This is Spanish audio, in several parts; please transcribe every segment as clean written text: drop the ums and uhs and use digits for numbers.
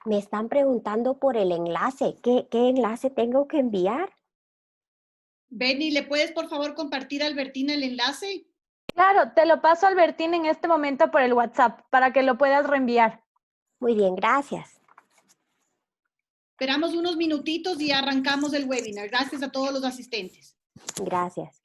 Me están preguntando por el enlace. ¿Qué enlace tengo que enviar? Benny, ¿le puedes por favor compartir a Albertina el enlace? Claro, te lo paso a Albertina en este momento por el WhatsApp para que lo puedas reenviar. Muy bien, gracias. Esperamos unos minutitos y arrancamos el webinar. Gracias a todos los asistentes. Gracias.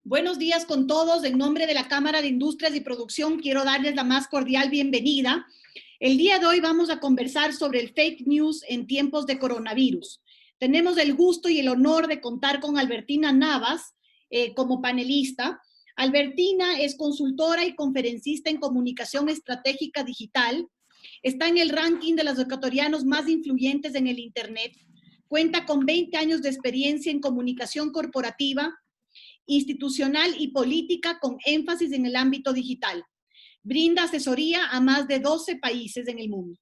Buenos días con todos. En nombre de la Cámara de Industrias y Producción, quiero darles la más cordial bienvenida. El día de hoy vamos a conversar sobre el fake news en tiempos de coronavirus. Tenemos el gusto y el honor de contar con Albertina Navas como panelista. Albertina es consultora y conferencista en comunicación estratégica digital. Está en el ranking de los ecuatorianos más influyentes en el Internet. Cuenta con 20 años de experiencia en comunicación corporativa, institucional y política con énfasis en el ámbito digital. Brinda asesoría a más de 12 países en el mundo.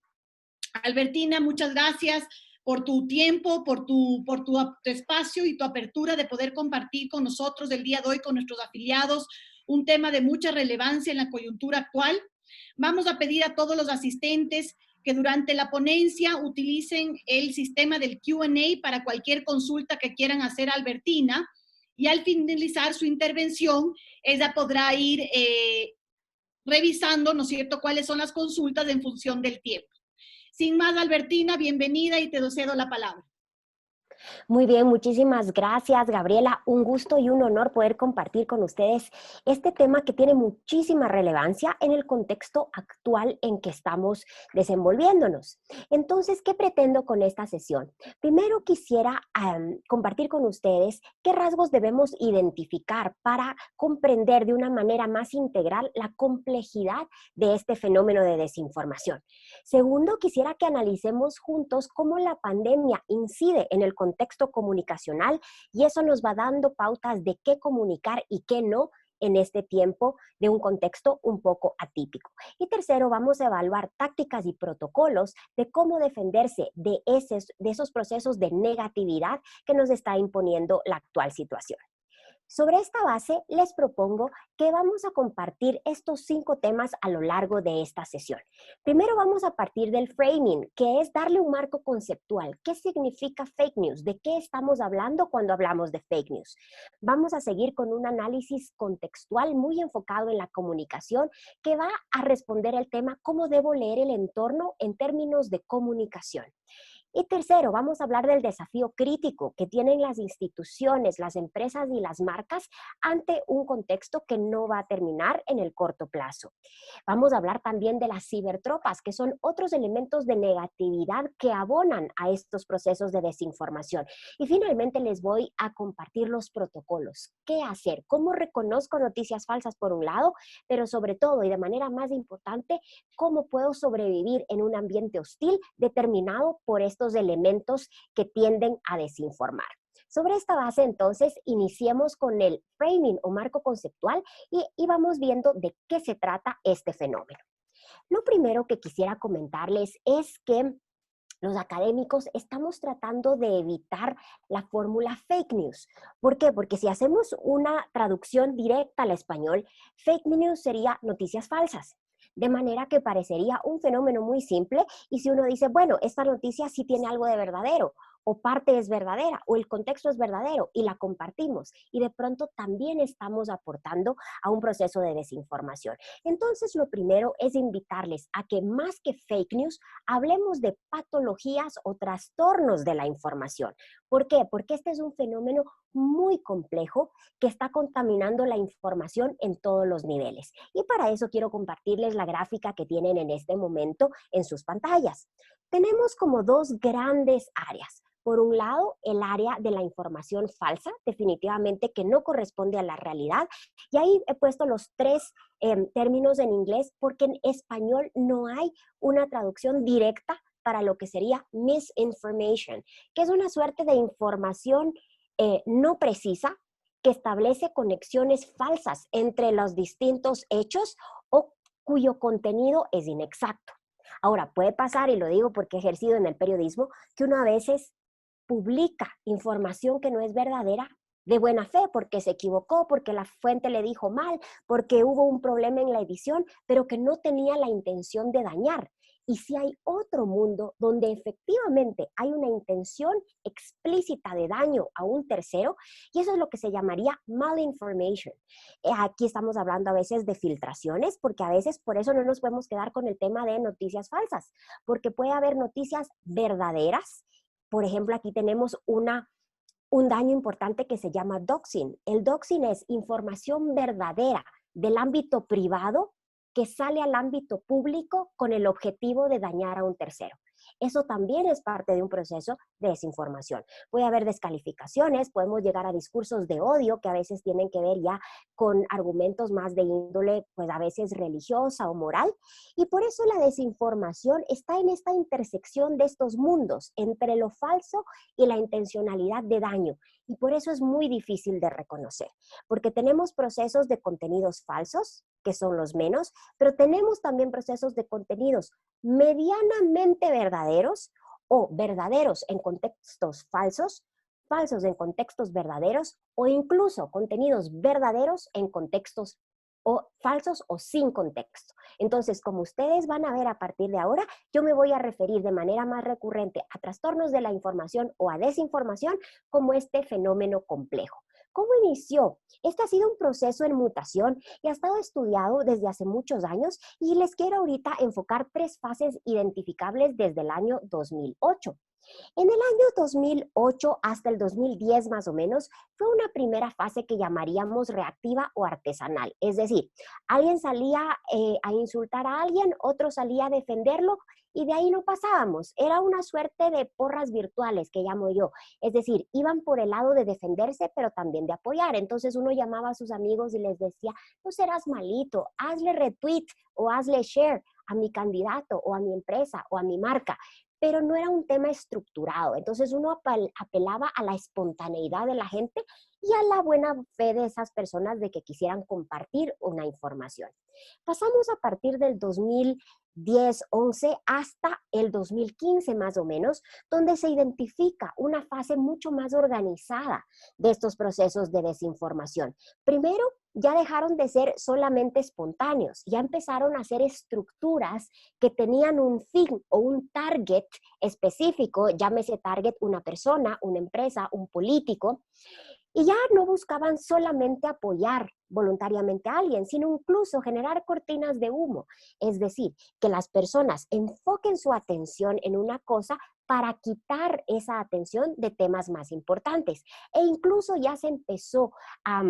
Albertina, muchas gracias por tu tiempo, por tu espacio y tu apertura de poder compartir con nosotros el día de hoy, con nuestros afiliados, un tema de mucha relevancia en la coyuntura actual. Vamos a pedir a todos los asistentes que durante la ponencia utilicen el sistema del Q&A para cualquier consulta que quieran hacer a Albertina, y al finalizar su intervención, ella podrá ir revisando, ¿no es cierto?, cuáles son las consultas en función del tiempo. Sin más, Albertina, bienvenida y te cedo la palabra. Muy bien, muchísimas gracias, Gabriela. Un gusto y un honor poder compartir con ustedes este tema que tiene muchísima relevancia en el contexto actual en que estamos desenvolviéndonos. Entonces, ¿qué pretendo con esta sesión? Primero quisiera compartir con ustedes qué rasgos debemos identificar para comprender de una manera más integral la complejidad de este fenómeno de desinformación. Segundo, quisiera que analicemos juntos cómo la pandemia incide en el contexto comunicacional y eso nos va dando pautas de qué comunicar y qué no en este tiempo de un contexto un poco atípico. Y tercero, vamos a evaluar tácticas y protocolos de cómo defenderse de esos procesos de negatividad que nos está imponiendo la actual situación. Sobre esta base, les propongo que vamos a compartir estos 5 temas a lo largo de esta sesión. Primero vamos a partir del framing, que es darle un marco conceptual. ¿Qué significa fake news? ¿De qué estamos hablando cuando hablamos de fake news? Vamos a seguir con un análisis contextual muy enfocado en la comunicación que va a responder el tema cómo debo leer el entorno en términos de comunicación. Y tercero, vamos a hablar del desafío crítico que tienen las instituciones, las empresas y las marcas ante un contexto que no va a terminar en el corto plazo. Vamos a hablar también de las cibertropas, que son otros elementos de negatividad que abonan a estos procesos de desinformación. Y finalmente les voy a compartir los protocolos. ¿Qué hacer? ¿Cómo reconozco noticias falsas por un lado? Pero sobre todo y de manera más importante, ¿cómo puedo sobrevivir en un ambiente hostil determinado por estos elementos que tienden a desinformar? Sobre esta base, entonces, iniciemos con el framing o marco conceptual y vamos viendo de qué se trata este fenómeno. Lo primero que quisiera comentarles es que los académicos estamos tratando de evitar la fórmula fake news. ¿Por qué? Porque si hacemos una traducción directa al español, fake news sería noticias falsas. De manera que parecería un fenómeno muy simple y si uno dice, bueno, esta noticia sí tiene algo de verdadero o parte es verdadera o el contexto es verdadero y la compartimos y de pronto también estamos aportando a un proceso de desinformación. Entonces, lo primero es invitarles a que más que fake news, hablemos de patologías o trastornos de la información. ¿Por qué? Porque este es un fenómeno muy complejo que está contaminando la información en todos los niveles. Y para eso quiero compartirles la gráfica que tienen en este momento en sus pantallas. Tenemos como dos grandes áreas. Por un lado, el área de la información falsa, definitivamente que no corresponde a la realidad. Y ahí he puesto los tres términos en inglés porque en español no hay una traducción directa para lo que sería misinformation, que es una suerte de información no precisa que establece conexiones falsas entre los distintos hechos o cuyo contenido es inexacto. Ahora, puede pasar, y lo digo porque he ejercido en el periodismo, que uno a veces publica información que no es verdadera de buena fe, porque se equivocó, porque la fuente le dijo mal, porque hubo un problema en la edición, pero que no tenía la intención de dañar. Y si hay otro mundo donde efectivamente hay una intención explícita de daño a un tercero, y eso es lo que se llamaría malinformation. Aquí estamos hablando a veces de filtraciones, porque a veces por eso no nos podemos quedar con el tema de noticias falsas, porque puede haber noticias verdaderas. Por ejemplo, aquí tenemos un daño importante que se llama doxing. El doxing es información verdadera del ámbito privado que sale al ámbito público con el objetivo de dañar a un tercero. Eso también es parte de un proceso de desinformación. Puede haber descalificaciones, podemos llegar a discursos de odio que a veces tienen que ver ya con argumentos más de índole, pues a veces religiosa o moral. Y por eso la desinformación está en esta intersección de estos mundos, entre lo falso y la intencionalidad de daño. Y por eso es muy difícil de reconocer, porque tenemos procesos de contenidos falsos, que son los menos, pero tenemos también procesos de contenidos medianamente verdaderos o verdaderos en contextos falsos, falsos en contextos verdaderos o incluso contenidos verdaderos en contextos o falsos o sin contexto. Entonces, como ustedes van a ver a partir de ahora, yo me voy a referir de manera más recurrente a trastornos de la información o a desinformación como este fenómeno complejo. ¿Cómo inició? Este ha sido un proceso en mutación y ha estado estudiado desde hace muchos años y les quiero ahorita enfocar 3 fases identificables desde el año 2008. En el año 2008 hasta el 2010 más o menos, fue una primera fase que llamaríamos reactiva o artesanal. Es decir, alguien salía a insultar a alguien, otro salía a defenderlo y de ahí no pasábamos. Era una suerte de porras virtuales que llamo yo. Es decir, iban por el lado de defenderse, pero también de apoyar. Entonces uno llamaba a sus amigos y les decía, no serás malito, hazle retweet o hazle share a mi candidato o a mi empresa o a mi marca. Pero no era un tema estructurado. Entonces uno apelaba a la espontaneidad de la gente y a la buena fe de esas personas de que quisieran compartir una información. Pasamos a partir del 2010-11 hasta el 2015 más o menos, donde se identifica una fase mucho más organizada de estos procesos de desinformación. Primero, ya dejaron de ser solamente espontáneos, ya empezaron a ser estructuras que tenían un fin o un target específico, llámese target una persona, una empresa, un político, y ya no buscaban solamente apoyar voluntariamente a alguien, sino incluso generar cortinas de humo. Es decir, que las personas enfoquen su atención en una cosa para quitar esa atención de temas más importantes. E incluso ya se empezó a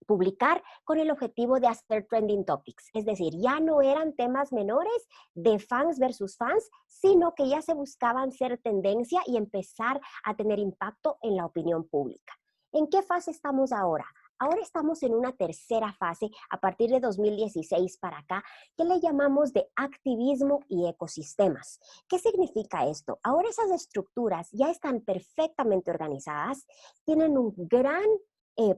publicar con el objetivo de hacer trending topics. Es decir, ya no eran temas menores de fans versus fans, sino que ya se buscaban ser tendencia y empezar a tener impacto en la opinión pública. ¿En qué fase estamos ahora? Ahora estamos en una tercera fase a partir de 2016 para acá, que le llamamos de activismo y ecosistemas. ¿Qué significa esto? Ahora esas estructuras ya están perfectamente organizadas, tienen un gran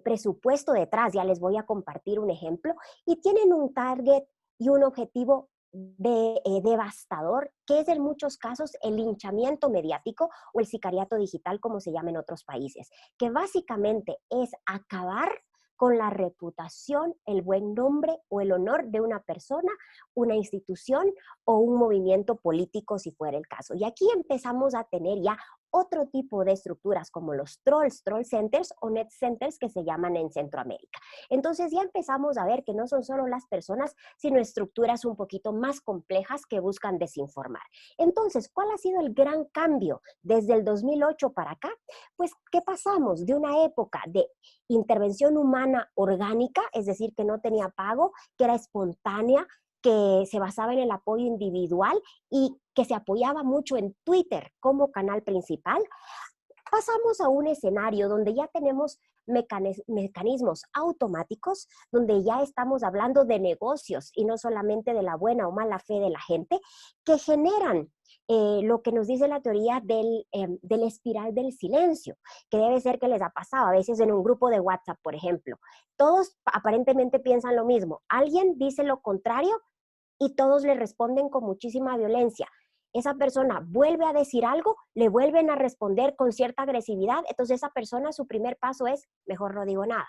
presupuesto detrás, ya les voy a compartir un ejemplo, y tienen un target y un objetivo devastador, que es en muchos casos el linchamiento mediático o el sicariato digital, como se llama en otros países, que básicamente es acabar con la reputación, el buen nombre o el honor de una persona, una institución o un movimiento político, si fuera el caso. Y aquí empezamos a tener ya otro tipo de estructuras como los trolls, troll centers o net centers que se llaman en Centroamérica. Entonces ya empezamos a ver que no son solo las personas, sino estructuras un poquito más complejas que buscan desinformar. Entonces, ¿cuál ha sido el gran cambio desde el 2008 para acá? Pues que pasamos de una época de intervención humana orgánica, es decir, que no tenía pago, que era espontánea, que se basaba en el apoyo individual y que se apoyaba mucho en Twitter como canal principal, pasamos a un escenario donde ya tenemos mecanismos automáticos, donde ya estamos hablando de negocios y no solamente de la buena o mala fe de la gente, que generan lo que nos dice la teoría del espiral del silencio, que debe ser que les ha pasado a veces en un grupo de WhatsApp, por ejemplo. Todos aparentemente piensan lo mismo. Alguien dice lo contrario y todos le responden con muchísima violencia. Esa persona vuelve a decir algo, le vuelven a responder con cierta agresividad, entonces esa persona, su primer paso es, mejor no digo nada.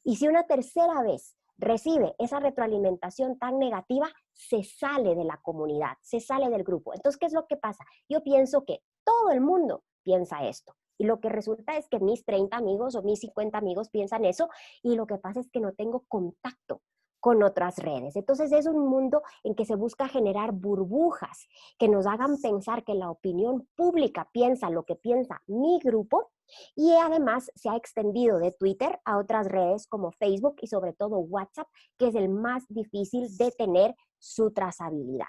Y si una tercera vez recibe esa retroalimentación tan negativa, se sale de la comunidad, se sale del grupo. Entonces, ¿qué es lo que pasa? Yo pienso que todo el mundo piensa esto. Y lo que resulta es que mis 30 amigos o mis 50 amigos piensan eso, y lo que pasa es que no tengo contacto con otras redes. Entonces es un mundo en que se busca generar burbujas que nos hagan pensar que la opinión pública piensa lo que piensa mi grupo, y además se ha extendido de Twitter a otras redes como Facebook y sobre todo WhatsApp, que es el más difícil de tener su trazabilidad.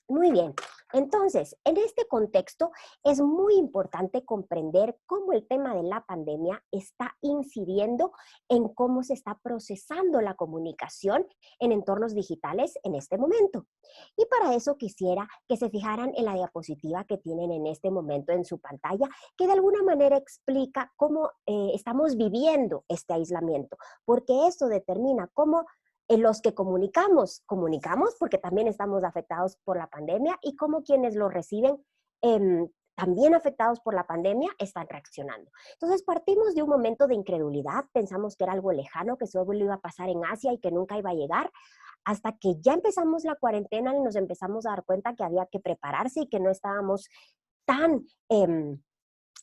Muy bien, entonces, en este contexto es muy importante comprender cómo el tema de la pandemia está incidiendo en cómo se está procesando la comunicación en entornos digitales en este momento. Y para eso quisiera que se fijaran en la diapositiva que tienen en este momento en su pantalla, que de alguna manera explica cómo estamos viviendo este aislamiento, porque esto determina cómo en los que comunicamos porque también estamos afectados por la pandemia, y cómo quienes lo reciben también afectados por la pandemia están reaccionando. Entonces partimos de un momento de incredulidad, pensamos que era algo lejano, que solo iba a pasar en Asia y que nunca iba a llegar, hasta que ya empezamos la cuarentena y nos empezamos a dar cuenta que había que prepararse y que no estábamos tan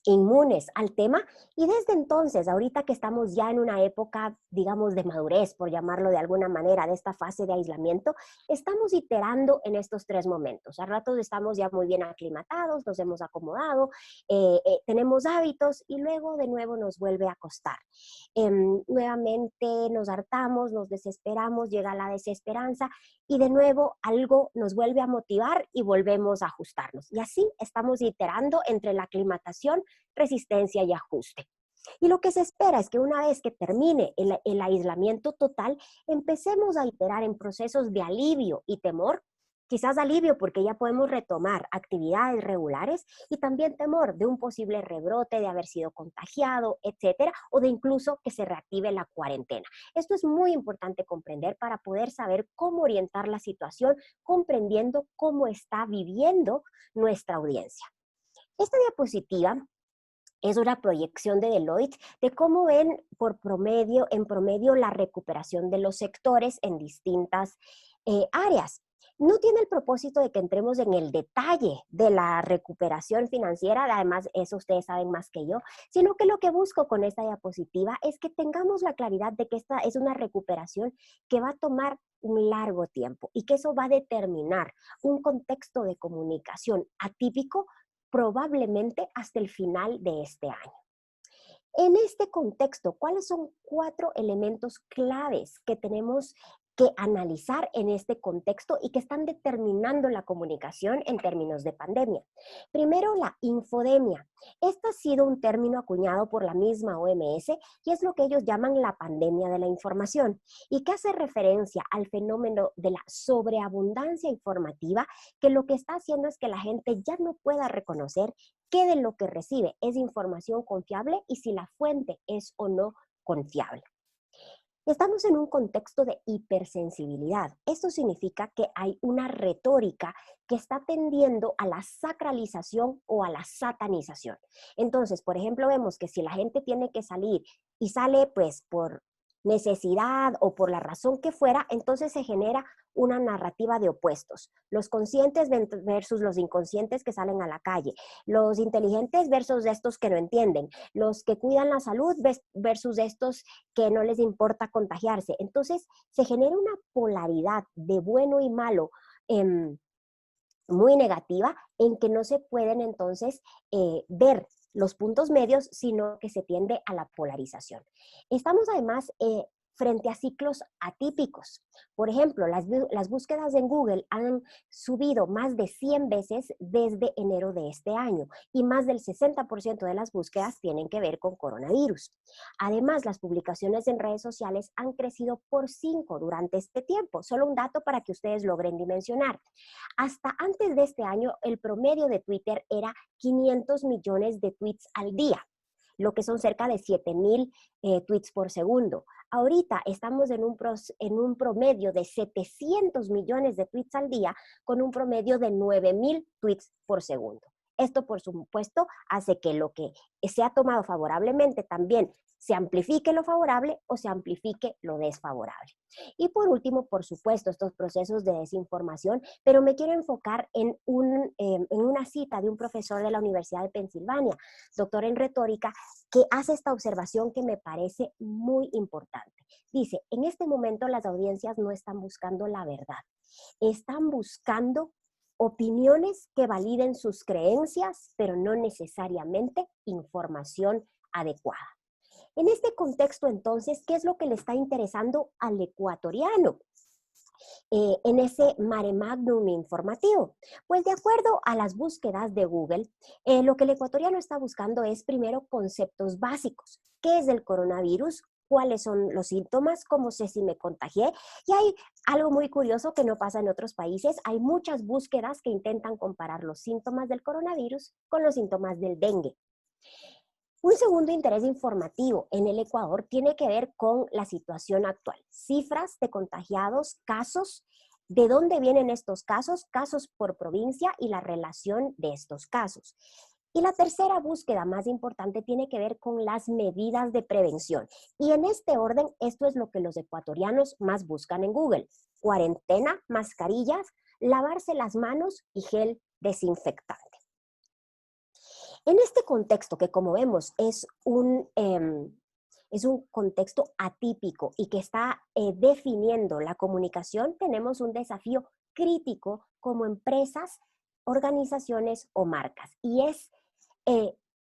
inmunes al tema, y desde entonces, ahorita que estamos ya en una época, digamos, de madurez, por llamarlo de alguna manera, de esta fase de aislamiento, estamos iterando en estos tres momentos. A ratos estamos ya muy bien aclimatados, nos hemos acomodado, tenemos hábitos, y luego de nuevo nos vuelve a costar. Nuevamente nos hartamos, nos desesperamos, llega la desesperanza, y de nuevo algo nos vuelve a motivar y volvemos a ajustarnos. Y así estamos iterando entre la aclimatación, resistencia y ajuste. Y lo que se espera es que una vez que termine el aislamiento total, empecemos a iterar en procesos de alivio y temor. Quizás alivio porque ya podemos retomar actividades regulares, y también temor de un posible rebrote, de haber sido contagiado, etcétera, o de incluso que se reactive la cuarentena. Esto es muy importante comprender para poder saber cómo orientar la situación, comprendiendo cómo está viviendo nuestra audiencia. Esta diapositiva es una proyección de Deloitte de cómo ven en promedio la recuperación de los sectores en distintas áreas. No tiene el propósito de que entremos en el detalle de la recuperación financiera, además eso ustedes saben más que yo, sino que lo que busco con esta diapositiva es que tengamos la claridad de que esta es una recuperación que va a tomar un largo tiempo, y que eso va a determinar un contexto de comunicación atípico probablemente hasta el final de este año. En este contexto, ¿cuáles son 4 elementos claves que tenemos que analizar en este contexto y que están determinando la comunicación en términos de pandemia? Primero, la infodemia. Este ha sido un término acuñado por la misma OMS y es lo que ellos llaman la pandemia de la información, y que hace referencia al fenómeno de la sobreabundancia informativa, que lo que está haciendo es que la gente ya no pueda reconocer qué de lo que recibe es información confiable y si la fuente es o no confiable. Estamos en un contexto de hipersensibilidad. Esto significa que hay una retórica que está tendiendo a la sacralización o a la satanización. Entonces, por ejemplo, vemos que si la gente tiene que salir y sale pues por necesidad o por la razón que fuera, entonces se genera una narrativa de opuestos. Los conscientes versus los inconscientes que salen a la calle, los inteligentes versus estos que no entienden, los que cuidan la salud versus estos que no les importa contagiarse. Entonces se genera una polaridad de bueno y malo muy negativa, en que no se pueden entonces ver los puntos medios, sino que se tiende a la polarización. Estamos además frente a ciclos atípicos. Por ejemplo, las búsquedas en Google han subido más de 100 veces desde enero de este año y más del 60% de las búsquedas tienen que ver con coronavirus. Además, las publicaciones en redes sociales han crecido por 5 durante este tiempo. Solo un dato para que ustedes logren dimensionar. Hasta antes de este año, el promedio de Twitter era 500 millones de tweets al día, lo que son cerca de 7,000 tweets por segundo. Ahorita estamos en un promedio de 700 millones de tweets al día con un promedio de 9,000 tweets por segundo. Esto, por supuesto, hace que lo que se ha tomado favorablemente también se amplifique lo favorable o se amplifique lo desfavorable. Y por último, por supuesto, estos procesos de desinformación, pero me quiero enfocar en una cita de un profesor de la Universidad de Pensilvania, doctor en retórica, que hace esta observación que me parece muy importante. Dice, en este momento las audiencias no están buscando la verdad, están buscando opiniones que validen sus creencias, pero no necesariamente información adecuada. En este contexto, entonces, ¿qué es lo que le está interesando al ecuatoriano en ese mare magnum informativo? Pues de acuerdo a las búsquedas de Google, lo que el ecuatoriano está buscando es primero conceptos básicos. ¿Qué es el coronavirus? ¿Cuáles son los síntomas? ¿Cómo sé si me contagié? Y hay algo muy curioso que no pasa en otros países. Hay muchas búsquedas que intentan comparar los síntomas del coronavirus con los síntomas del dengue. Un segundo interés informativo en el Ecuador tiene que ver con la situación actual. Cifras de contagiados, casos, de dónde vienen estos casos, casos por provincia y la relación de estos casos. Y la tercera búsqueda más importante tiene que ver con las medidas de prevención. Y en este orden, esto es lo que los ecuatorianos más buscan en Google. Cuarentena, mascarillas, lavarse las manos y gel desinfectante. En este contexto, que como vemos es un contexto atípico y que está definiendo la comunicación, tenemos un desafío crítico como empresas, organizaciones o marcas. Y es,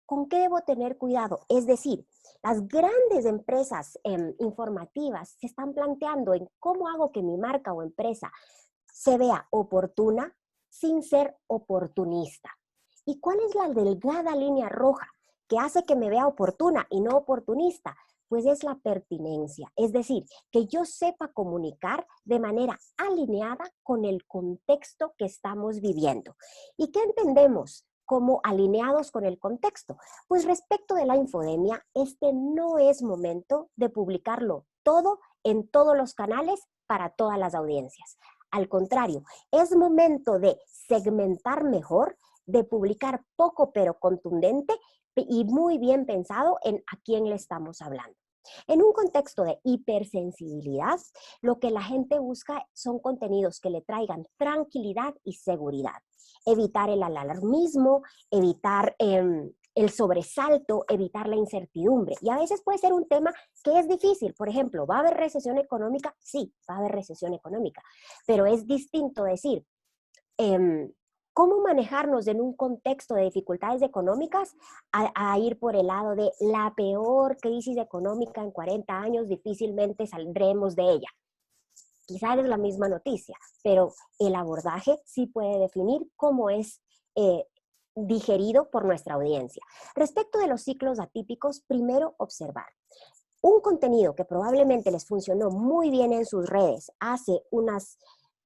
¿con qué debo tener cuidado? Es decir, las grandes empresas informativas se están planteando en cómo hago que mi marca o empresa se vea oportuna sin ser oportunista. ¿Y cuál es la delgada línea roja que hace que me vea oportuna y no oportunista? Pues es la pertinencia, es decir, que yo sepa comunicar de manera alineada con el contexto que estamos viviendo. ¿Y qué entendemos como alineados con el contexto? Pues respecto de la infodemia, este no es momento de publicarlo todo en todos los canales para todas las audiencias. Al contrario, es momento de segmentar mejor, de publicar poco pero contundente y muy bien pensado en a quién le estamos hablando. En un contexto de hipersensibilidad, lo que la gente busca son contenidos que le traigan tranquilidad y seguridad. Evitar el alarmismo, evitar el sobresalto, evitar la incertidumbre. Y a veces puede ser un tema que es difícil. Por ejemplo, ¿va a haber recesión económica? Sí, va a haber recesión económica. Pero es distinto decir, ¿cómo manejarnos en un contexto de dificultades económicas a ir por el lado de la peor crisis económica en 40 años, difícilmente saldremos de ella? Quizás es la misma noticia, pero el abordaje sí puede definir cómo es digerido por nuestra audiencia. Respecto de los ciclos atípicos, primero observar. Un contenido que probablemente les funcionó muy bien en sus redes hace unas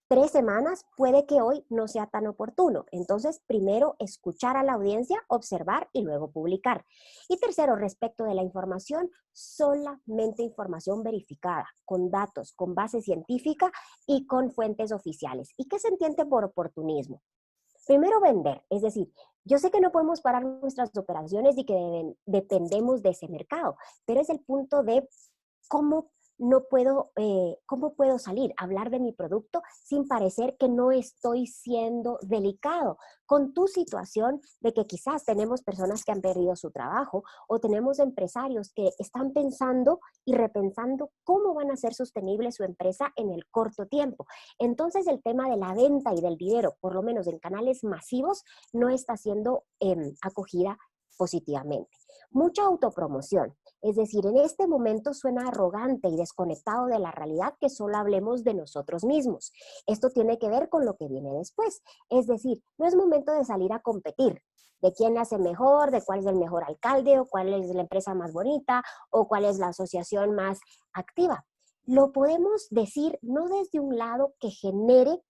3 semanas, puede que hoy no sea tan oportuno. Entonces, primero, escuchar a la audiencia, observar y luego publicar. Y tercero, respecto de la información, solamente información verificada, con datos, con base científica y con fuentes oficiales. ¿Y qué se entiende por oportunismo? Primero, vender. Es decir, yo sé que no podemos parar nuestras operaciones y que dependemos de ese mercado, pero es el punto de cómo puedo salir a hablar de mi producto sin parecer que no estoy siendo delicado con tu situación de que quizás tenemos personas que han perdido su trabajo o tenemos empresarios que están pensando y repensando cómo van a ser sostenible su empresa en el corto tiempo. Entonces el tema de la venta y del dinero, por lo menos en canales masivos, no está siendo acogida positivamente. Mucha autopromoción. Es decir, en este momento suena arrogante y desconectado de la realidad que solo hablemos de nosotros mismos. Esto tiene que ver con lo que viene después. Es decir, no es momento de salir a competir, de quién hace mejor, de cuál es el mejor alcalde, o cuál es la empresa más bonita, o cuál es la asociación más activa. Lo podemos decir no desde un lado que genere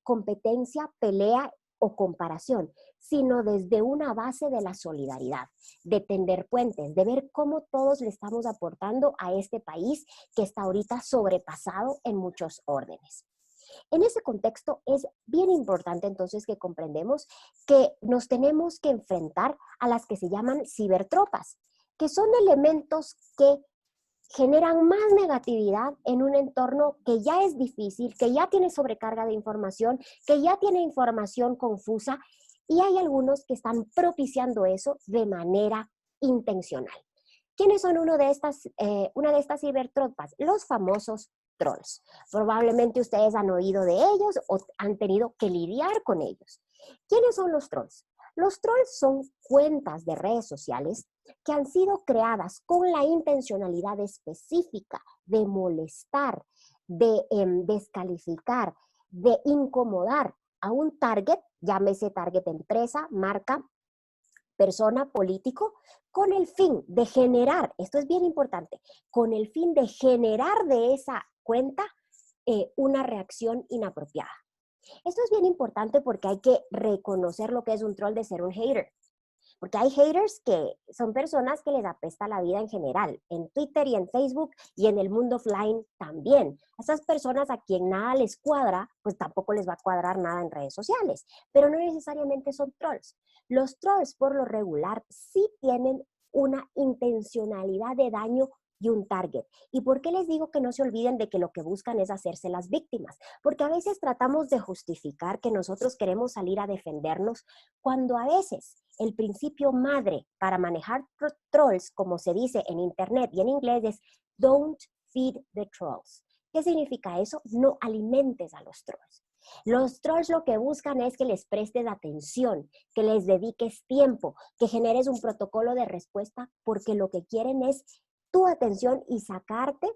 competencia, pelea o comparación, sino desde una base de la solidaridad, de tender puentes, de ver cómo todos le estamos aportando a este país que está ahorita sobrepasado en muchos órdenes. En ese contexto es bien importante entonces que comprendemos que nos tenemos que enfrentar a las que se llaman cibertropas, que son elementos que generan más negatividad en un entorno que ya es difícil, que ya tiene sobrecarga de información, que ya tiene información confusa, y hay algunos que están propiciando eso de manera intencional. ¿Quiénes son una de estas cibertropas? Los famosos trolls. Probablemente ustedes han oído de ellos o han tenido que lidiar con ellos. ¿Quiénes son los trolls? Los trolls son cuentas de redes sociales que han sido creadas con la intencionalidad específica de molestar, de descalificar, de incomodar a un target, llámese target empresa, marca, persona, político, con el fin de generar, esto es bien importante, con el fin de generar de esa cuenta una reacción inapropiada. Esto es bien importante porque hay que reconocer lo que es un troll de ser un hater. Porque hay haters que son personas que les apesta la vida en general, en Twitter y en Facebook y en el mundo offline también. A esas personas a quien nada les cuadra, pues tampoco les va a cuadrar nada en redes sociales, pero no necesariamente son trolls. Los trolls por lo regular sí tienen una intencionalidad de daño y un target. ¿Y por qué les digo que no se olviden de que lo que buscan es hacerse las víctimas? Porque a veces tratamos de justificar que nosotros queremos salir a defendernos cuando a veces el principio madre para manejar trolls, como se dice en internet y en inglés, es don't feed the trolls. ¿Qué significa eso? No alimentes a los trolls. Los trolls lo que buscan es que les prestes atención, que les dediques tiempo, que generes un protocolo de respuesta, porque lo que quieren es tu atención y sacarte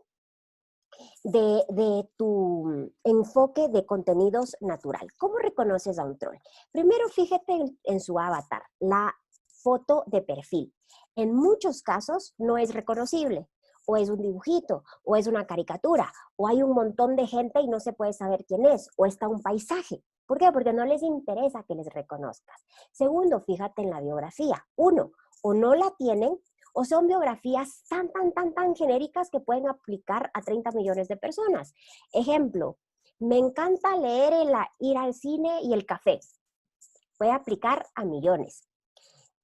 de tu enfoque de contenidos natural. ¿Cómo reconoces a un troll? Primero, fíjate en su avatar, la foto de perfil. En muchos casos no es reconocible, o es un dibujito, o es una caricatura, o hay un montón de gente y no se puede saber quién es, o está un paisaje. ¿Por qué? Porque no les interesa que les reconozcas. Segundo, fíjate en la biografía. Uno, o no la tienen, o son biografías tan genéricas que pueden aplicar a 30 millones de personas. Ejemplo, me encanta leer, ir al cine y el café. Puede aplicar a millones.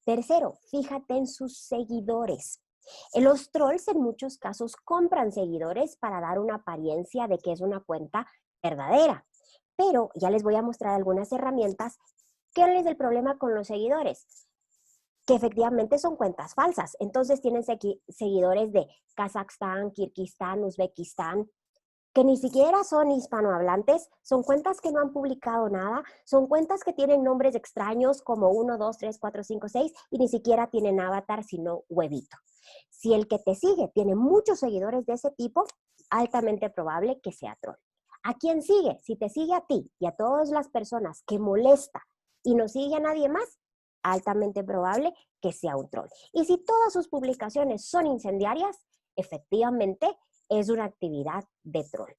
Tercero, fíjate en sus seguidores. Los trolls en muchos casos compran seguidores para dar una apariencia de que es una cuenta verdadera. Pero ya les voy a mostrar algunas herramientas. ¿Qué es el problema con los seguidores? Que efectivamente son cuentas falsas. Entonces tienen seguidores de Kazajstán, Kirguistán, Uzbekistán, que ni siquiera son hispanohablantes, son cuentas que no han publicado nada, son cuentas que tienen nombres extraños como 1, 2, 3, 4, 5, 6 y ni siquiera tienen avatar, sino huevito. Si el que te sigue tiene muchos seguidores de ese tipo, altamente probable que sea troll. ¿A quién sigue? Si te sigue a ti y a todas las personas que molesta y no sigue a nadie más, altamente probable que sea un troll. Y si todas sus publicaciones son incendiarias, efectivamente es una actividad de troll.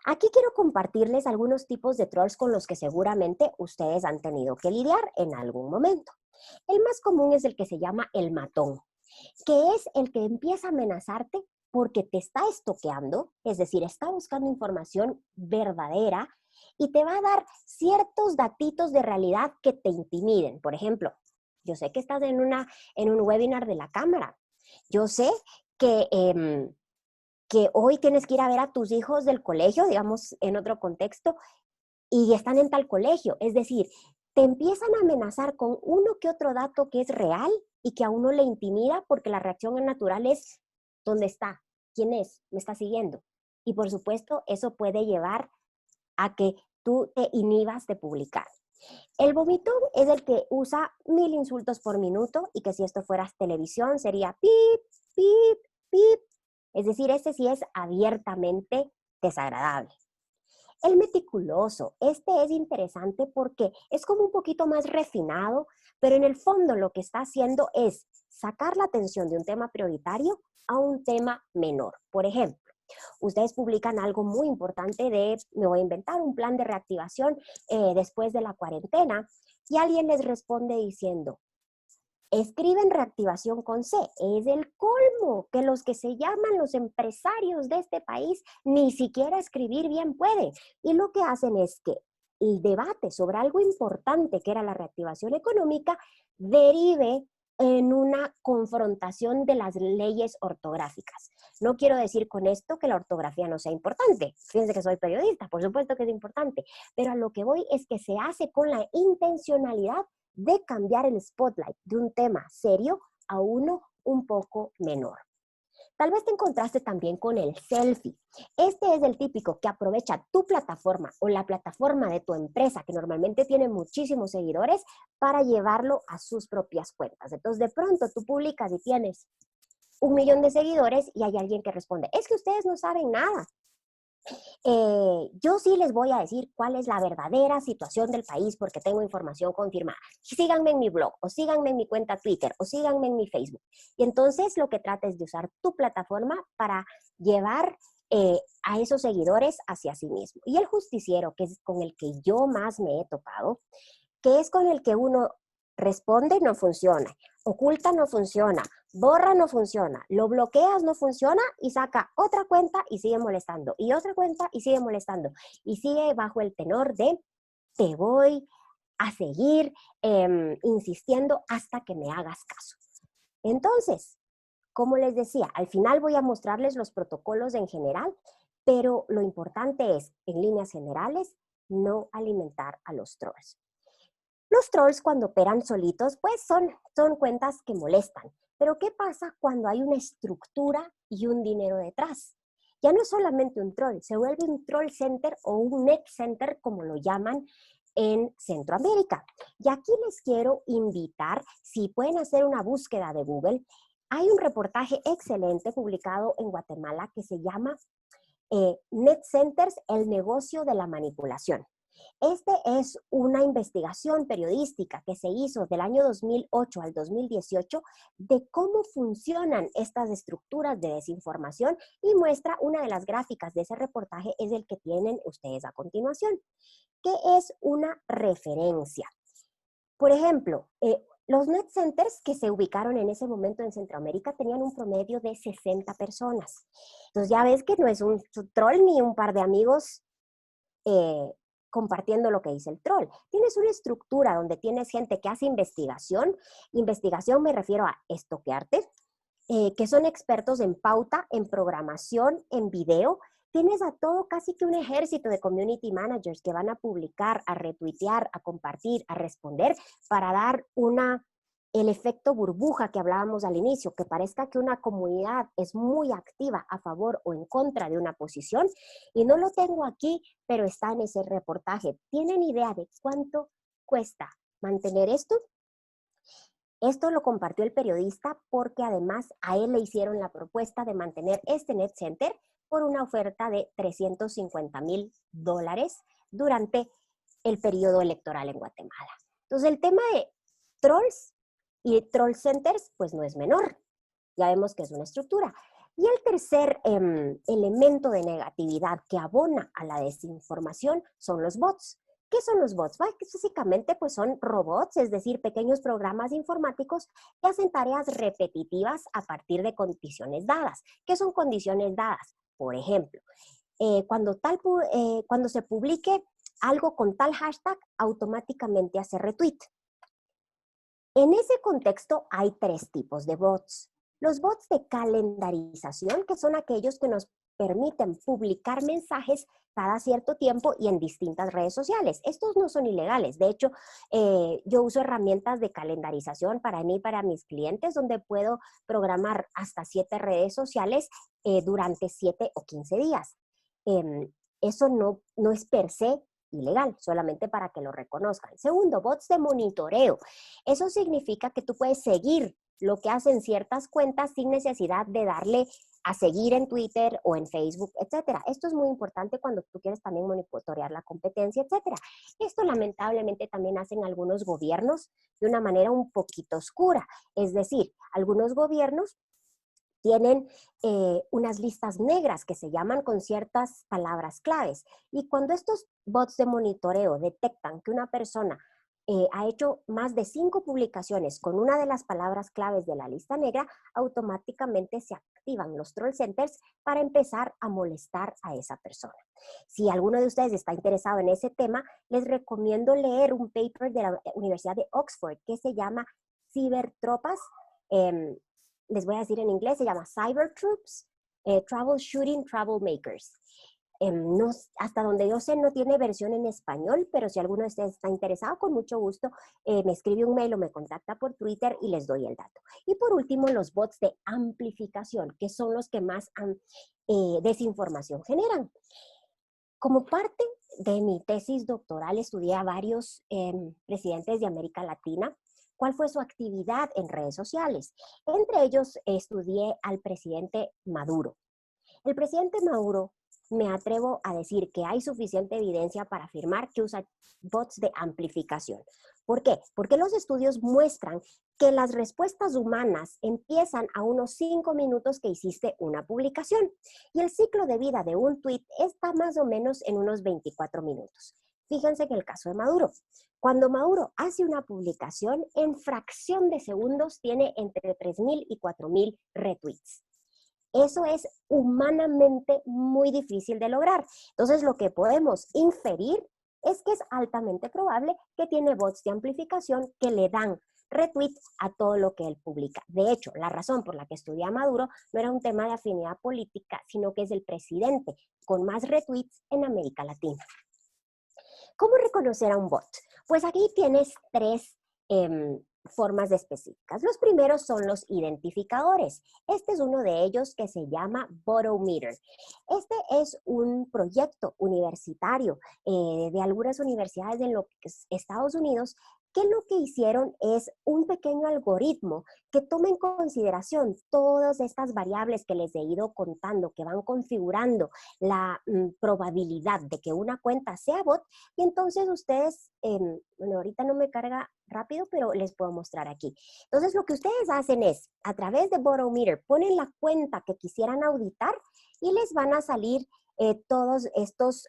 Aquí quiero compartirles algunos tipos de trolls con los que seguramente ustedes han tenido que lidiar en algún momento. El más común es el que se llama el matón, que es el que empieza a amenazarte porque te está estoqueando, es decir, está buscando información verdadera y te va a dar ciertos datitos de realidad que te intimiden. Por ejemplo, yo sé que estás en un webinar de la cámara. Yo sé que hoy tienes que ir a ver a tus hijos del colegio, digamos, en otro contexto, y están en tal colegio. Es decir, te empiezan a amenazar con uno que otro dato que es real y que a uno le intimida porque la reacción natural es, ¿dónde está? ¿Quién es? ¿Me está siguiendo? Y por supuesto, eso puede llevar a que tú te inhibas de publicar. El vomitón es el que usa 1000 insultos por minuto y que si esto fuera televisión sería pip, pip, pip. Es decir, este sí es abiertamente desagradable. El meticuloso, este es interesante porque es como un poquito más refinado, pero en el fondo lo que está haciendo es sacar la atención de un tema prioritario a un tema menor. Por ejemplo, ustedes publican algo muy importante de, me voy a inventar un plan de reactivación después de la cuarentena y alguien les responde diciendo, escriben reactivación con C. Es el colmo que los que se llaman los empresarios de este país ni siquiera escribir bien pueden. Y lo que hacen es que el debate sobre algo importante que era la reactivación económica derive en una confrontación de las leyes ortográficas. No quiero decir con esto que la ortografía no sea importante. Fíjense que soy periodista, por supuesto que es importante, pero a lo que voy es que se hace con la intencionalidad de cambiar el spotlight de un tema serio a uno un poco menor. Tal vez te encontraste también con el selfie. Este es el típico que aprovecha tu plataforma o la plataforma de tu empresa, que normalmente tiene muchísimos seguidores, para llevarlo a sus propias cuentas. Entonces, de pronto tú publicas y tienes 1.000.000 de seguidores y hay alguien que responde, es que ustedes no saben nada. Yo sí les voy a decir cuál es la verdadera situación del país porque tengo información confirmada. Síganme en mi blog, o síganme en mi cuenta Twitter, o síganme en mi Facebook. Y entonces lo que trata es de usar tu plataforma para llevar a esos seguidores hacia sí mismo. Y el justiciero, que es con el que yo más me he topado, que es con el que uno responde, no funciona, oculta, no funciona, borra, no funciona, lo bloqueas, no funciona y saca otra cuenta y sigue molestando, y otra cuenta y sigue molestando, y sigue bajo el tenor de te voy a seguir insistiendo hasta que me hagas caso. Entonces, como les decía, al final voy a mostrarles los protocolos en general, pero lo importante es, en líneas generales, no alimentar a los trolls. Los trolls cuando operan solitos, pues son cuentas que molestan. Pero ¿qué pasa cuando hay una estructura y un dinero detrás? Ya no es solamente un troll, se vuelve un troll center o un net center, como lo llaman en Centroamérica. Y aquí les quiero invitar, si pueden hacer una búsqueda de Google, hay un reportaje excelente publicado en Guatemala que se llama Net Centers, el negocio de la manipulación. Este es una investigación periodística que se hizo del año 2008 al 2018 de cómo funcionan estas estructuras de desinformación y muestra una de las gráficas de ese reportaje es el que tienen ustedes a continuación, que es una referencia. Por ejemplo, los net centers que se ubicaron en ese momento en Centroamérica tenían un promedio de 60 personas. Entonces ya ves que no es un troll ni un par de amigos compartiendo lo que dice el troll. Tienes una estructura donde tienes gente que hace investigación. Investigación me refiero a estoquearte, que son expertos en pauta, en programación, en video. Tienes a todo casi que un ejército de community managers que van a publicar, a retuitear, a compartir, a responder para dar el efecto burbuja que hablábamos al inicio, que parezca que una comunidad es muy activa a favor o en contra de una posición. Y no lo tengo aquí, pero está en ese reportaje. ¿Tienen idea de cuánto cuesta mantener esto? Esto lo compartió el periodista porque además a él le hicieron la propuesta de mantener este net center por una oferta de $350,000 durante el periodo electoral en Guatemala. Entonces el tema de trolls y troll centers pues no es menor. Ya vemos que es una estructura. Y el tercer elemento de negatividad que abona a la desinformación son los bots. ¿Qué son los bots? Básicamente pues son robots, es decir, pequeños programas informáticos que hacen tareas repetitivas a partir de condiciones dadas. ¿Qué son condiciones dadas? Por ejemplo, cuando se publique algo con tal hashtag, automáticamente hace retweet. En ese contexto hay 3 tipos de bots. Los bots de calendarización, que son aquellos que nos permiten publicar mensajes cada cierto tiempo y en distintas redes sociales. Estos no son ilegales. De hecho, yo uso herramientas de calendarización para mí y para mis clientes, donde puedo programar hasta 7 redes sociales durante 7 o 15 días. Eso no es per se ilegal, solamente para que lo reconozcan. Segundo, bots de monitoreo. Eso significa que tú puedes seguir lo que hacen ciertas cuentas sin necesidad de darle a seguir en Twitter o en Facebook, etcétera. Esto es muy importante cuando tú quieres también monitorear la competencia, etcétera. Esto lamentablemente también hacen algunos gobiernos de una manera un poquito oscura. Es decir, algunos gobiernos tienen unas listas negras que se llaman con ciertas palabras claves. Y cuando estos bots de monitoreo detectan que una persona ha hecho más de 5 publicaciones con una de las palabras claves de la lista negra, automáticamente se activan los troll centers para empezar a molestar a esa persona. Si alguno de ustedes está interesado en ese tema, les recomiendo leer un paper de la Universidad de Oxford que se llama Cibertropas. Les voy a decir en inglés, se llama Cyber Troops, Troubleshooting Troublemakers. No, hasta donde yo sé no tiene versión en español, pero si alguno de ustedes está interesado, con mucho gusto me escribe un mail o me contacta por Twitter y les doy el dato. Y por último, los bots de amplificación, que son los que más desinformación generan. Como parte de mi tesis doctoral, estudié a varios presidentes de América Latina. ¿Cuál fue su actividad en redes sociales? Entre ellos estudié al presidente Maduro. El presidente Maduro, me atrevo a decir que hay suficiente evidencia para afirmar que usa bots de amplificación. ¿Por qué? Porque los estudios muestran que las respuestas humanas empiezan a unos 5 minutos que hiciste una publicación y el ciclo de vida de un tweet está más o menos en unos 24 minutos. Fíjense que el caso de Maduro. Cuando Maduro hace una publicación, en fracción de segundos tiene entre 3,000 y 4,000 retweets. Eso es humanamente muy difícil de lograr. Entonces, lo que podemos inferir es que es altamente probable que tiene bots de amplificación que le dan retweet a todo lo que él publica. De hecho, la razón por la que estudié a Maduro no era un tema de afinidad política, sino que es el presidente con más retweets en América Latina. ¿Cómo reconocer a un bot? Pues aquí tienes 3 formas específicas. Los primeros son los identificadores. Este es uno de ellos que se llama Botometer. Este es un proyecto universitario de algunas universidades en los Estados Unidos que lo que hicieron es un pequeño algoritmo que toma en consideración todas estas variables que les he ido contando, que van configurando la probabilidad de que una cuenta sea bot, y entonces ustedes, bueno, ahorita no me carga rápido, pero les puedo mostrar aquí. Entonces lo que ustedes hacen es, a través de Botometer, ponen la cuenta que quisieran auditar y les van a salir todos estos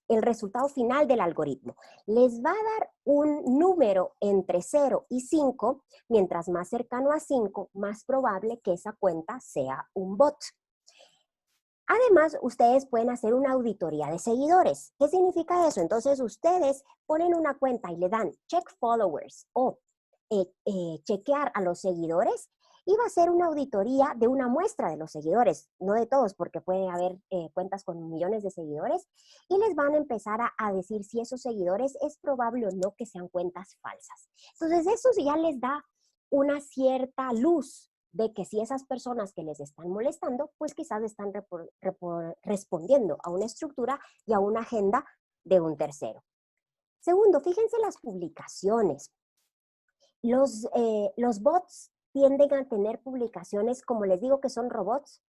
el resultado final del algoritmo. Les va a dar un número entre 0 y 5, mientras más cercano a 5, más probable que esa cuenta sea un bot. Además, ustedes pueden hacer una auditoría de seguidores. ¿Qué significa eso? Entonces, ustedes ponen una cuenta y le dan check followers o chequear a los seguidores, y va a ser una auditoría de una muestra de los seguidores, no de todos, porque puede haber cuentas con millones de seguidores, y les van a empezar a decir si esos seguidores es probable o no que sean cuentas falsas. Entonces, eso ya les da una cierta luz de que si esas personas que les están molestando, pues quizás están respondiendo a una estructura y a una agenda de un tercero. Segundo, fíjense las publicaciones. Los bots tienden a tener publicaciones, como les digo, que son robots,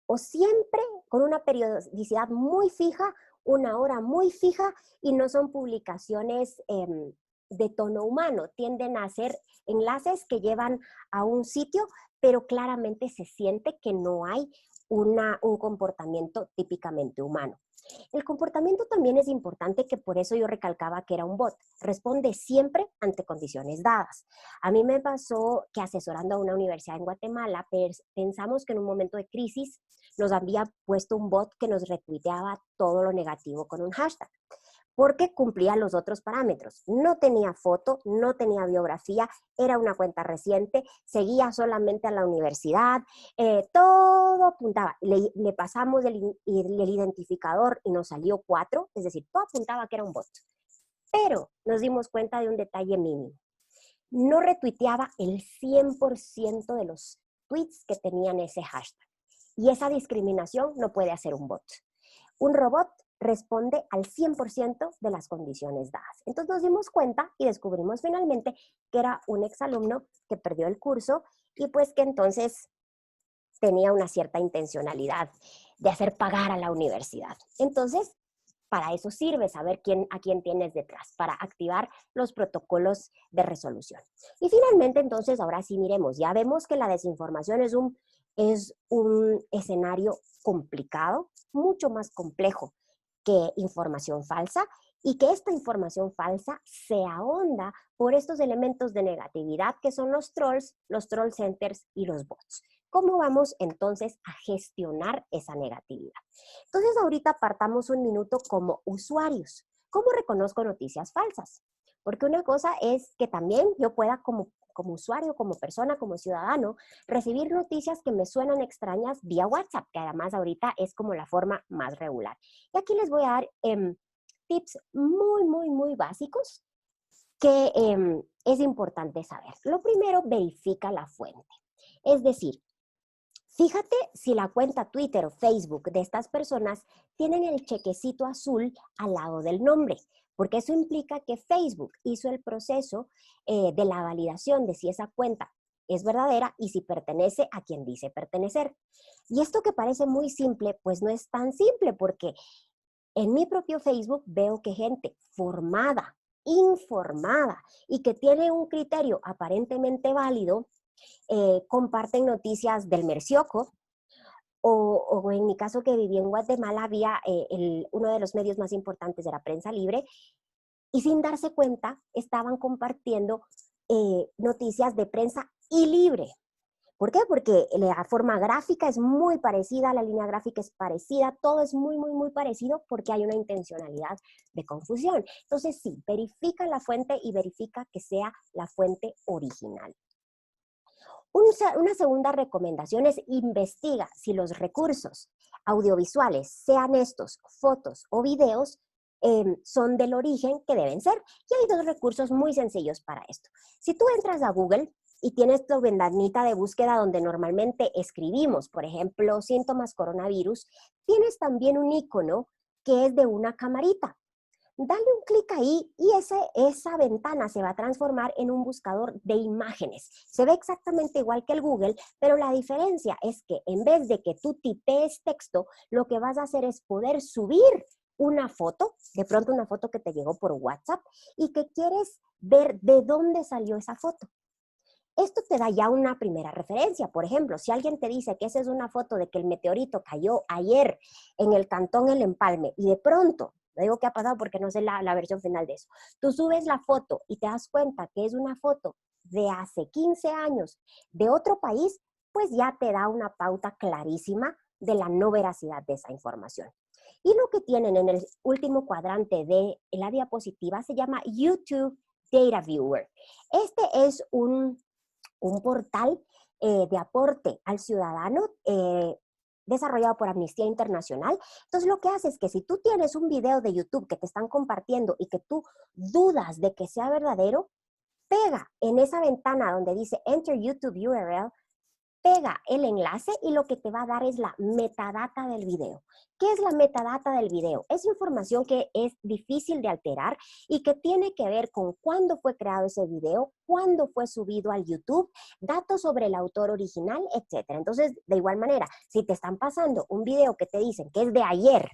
o siempre con una periodicidad muy fija, una hora muy fija, y no son publicaciones de tono humano. Tienden a ser enlaces que llevan a un sitio, pero claramente se siente que no hay un comportamiento típicamente humano. El comportamiento también es importante, que por eso yo recalcaba que era un bot. Responde siempre ante condiciones dadas. A mí me pasó que asesorando a una universidad en Guatemala, pensamos que en un momento de crisis nos había puesto un bot que nos retuiteaba todo lo negativo con un hashtag, porque cumplía los otros parámetros. No tenía foto, no tenía biografía, era una cuenta reciente, seguía solamente a la universidad, todo apuntaba. Le pasamos el identificador y nos salió 4, es decir, todo apuntaba que era un bot. Pero nos dimos cuenta de un detalle mínimo. No retuiteaba el 100% de los tweets que tenían ese hashtag. Y esa discriminación no puede hacer un bot. Un robot responde al 100% de las condiciones dadas. Entonces nos dimos cuenta y descubrimos finalmente que era un exalumno que perdió el curso y pues que entonces tenía una cierta intencionalidad de hacer pagar a la universidad. Entonces, para eso sirve saber a quién tienes detrás, para activar los protocolos de resolución. Y finalmente, entonces, ahora sí miremos, ya vemos que la desinformación es un escenario complicado, mucho más complejo que información falsa, y que esta información falsa se ahonda por estos elementos de negatividad que son los troll centers y los bots. ¿Cómo vamos entonces a gestionar esa negatividad? Entonces ahorita partamos un minuto como usuarios. ¿Cómo reconozco noticias falsas? Porque una cosa es que también yo pueda como usuario, como persona, como ciudadano, recibir noticias que me suenan extrañas vía WhatsApp, que además ahorita es como la forma más regular. Y aquí les voy a dar tips muy básicos que es importante saber. Lo primero, verifica la fuente. Es decir, fíjate si la cuenta Twitter o Facebook de estas personas tienen el chequecito azul al lado del nombre, porque eso implica que Facebook hizo el proceso de la validación de si esa cuenta es verdadera y si pertenece a quien dice pertenecer. Y esto que parece muy simple, pues no es tan simple, porque en mi propio Facebook veo que gente formada, informada y que tiene un criterio aparentemente válido, comparten noticias del Mercioco, o en mi caso que viví en Guatemala, había uno de los medios más importantes era Prensa Libre, y sin darse cuenta estaban compartiendo noticias de prensa y libre. ¿Por qué? Porque la forma gráfica es muy parecida, la línea gráfica es parecida, todo es muy parecido porque hay una intencionalidad de confusión. Entonces sí, verifica la fuente y verifica que sea la fuente original. Una segunda recomendación es investiga si los recursos audiovisuales, sean estos fotos o videos, son del origen que deben ser. Y hay dos recursos muy sencillos para esto. Si tú entras a Google y tienes tu ventanita de búsqueda donde normalmente escribimos, por ejemplo, síntomas coronavirus, tienes también un icono que es de una camarita. Dale un clic ahí y esa ventana se va a transformar en un buscador de imágenes. Se ve exactamente igual que el Google, pero la diferencia es que en vez de que tú tipees texto, lo que vas a hacer es poder subir una foto, de pronto una foto que te llegó por WhatsApp y que quieres ver de dónde salió esa foto. Esto te da ya una primera referencia. Por ejemplo, si alguien te dice que esa es una foto de que el meteorito cayó ayer en el cantón El Empalme y de pronto, no digo qué ha pasado porque no sé la versión final de eso, tú subes la foto y te das cuenta que es una foto de hace 15 años de otro país, pues ya te da una pauta clarísima de la no veracidad de esa información. Y lo que tienen en el último cuadrante de la diapositiva se llama YouTube Data Viewer. Este es un portal de aporte al ciudadano desarrollado por Amnistía Internacional. Entonces lo que hace es que si tú tienes un video de YouTube que te están compartiendo y que tú dudas de que sea verdadero, pega en esa ventana donde dice Enter YouTube URL, pega el enlace y lo que te va a dar es la metadata del video. ¿Qué es la metadata del video? Es información que es difícil de alterar y que tiene que ver con cuándo fue creado ese video, cuándo fue subido al YouTube, datos sobre el autor original, etc. Entonces, de igual manera, si te están pasando un video que te dicen que es de ayer,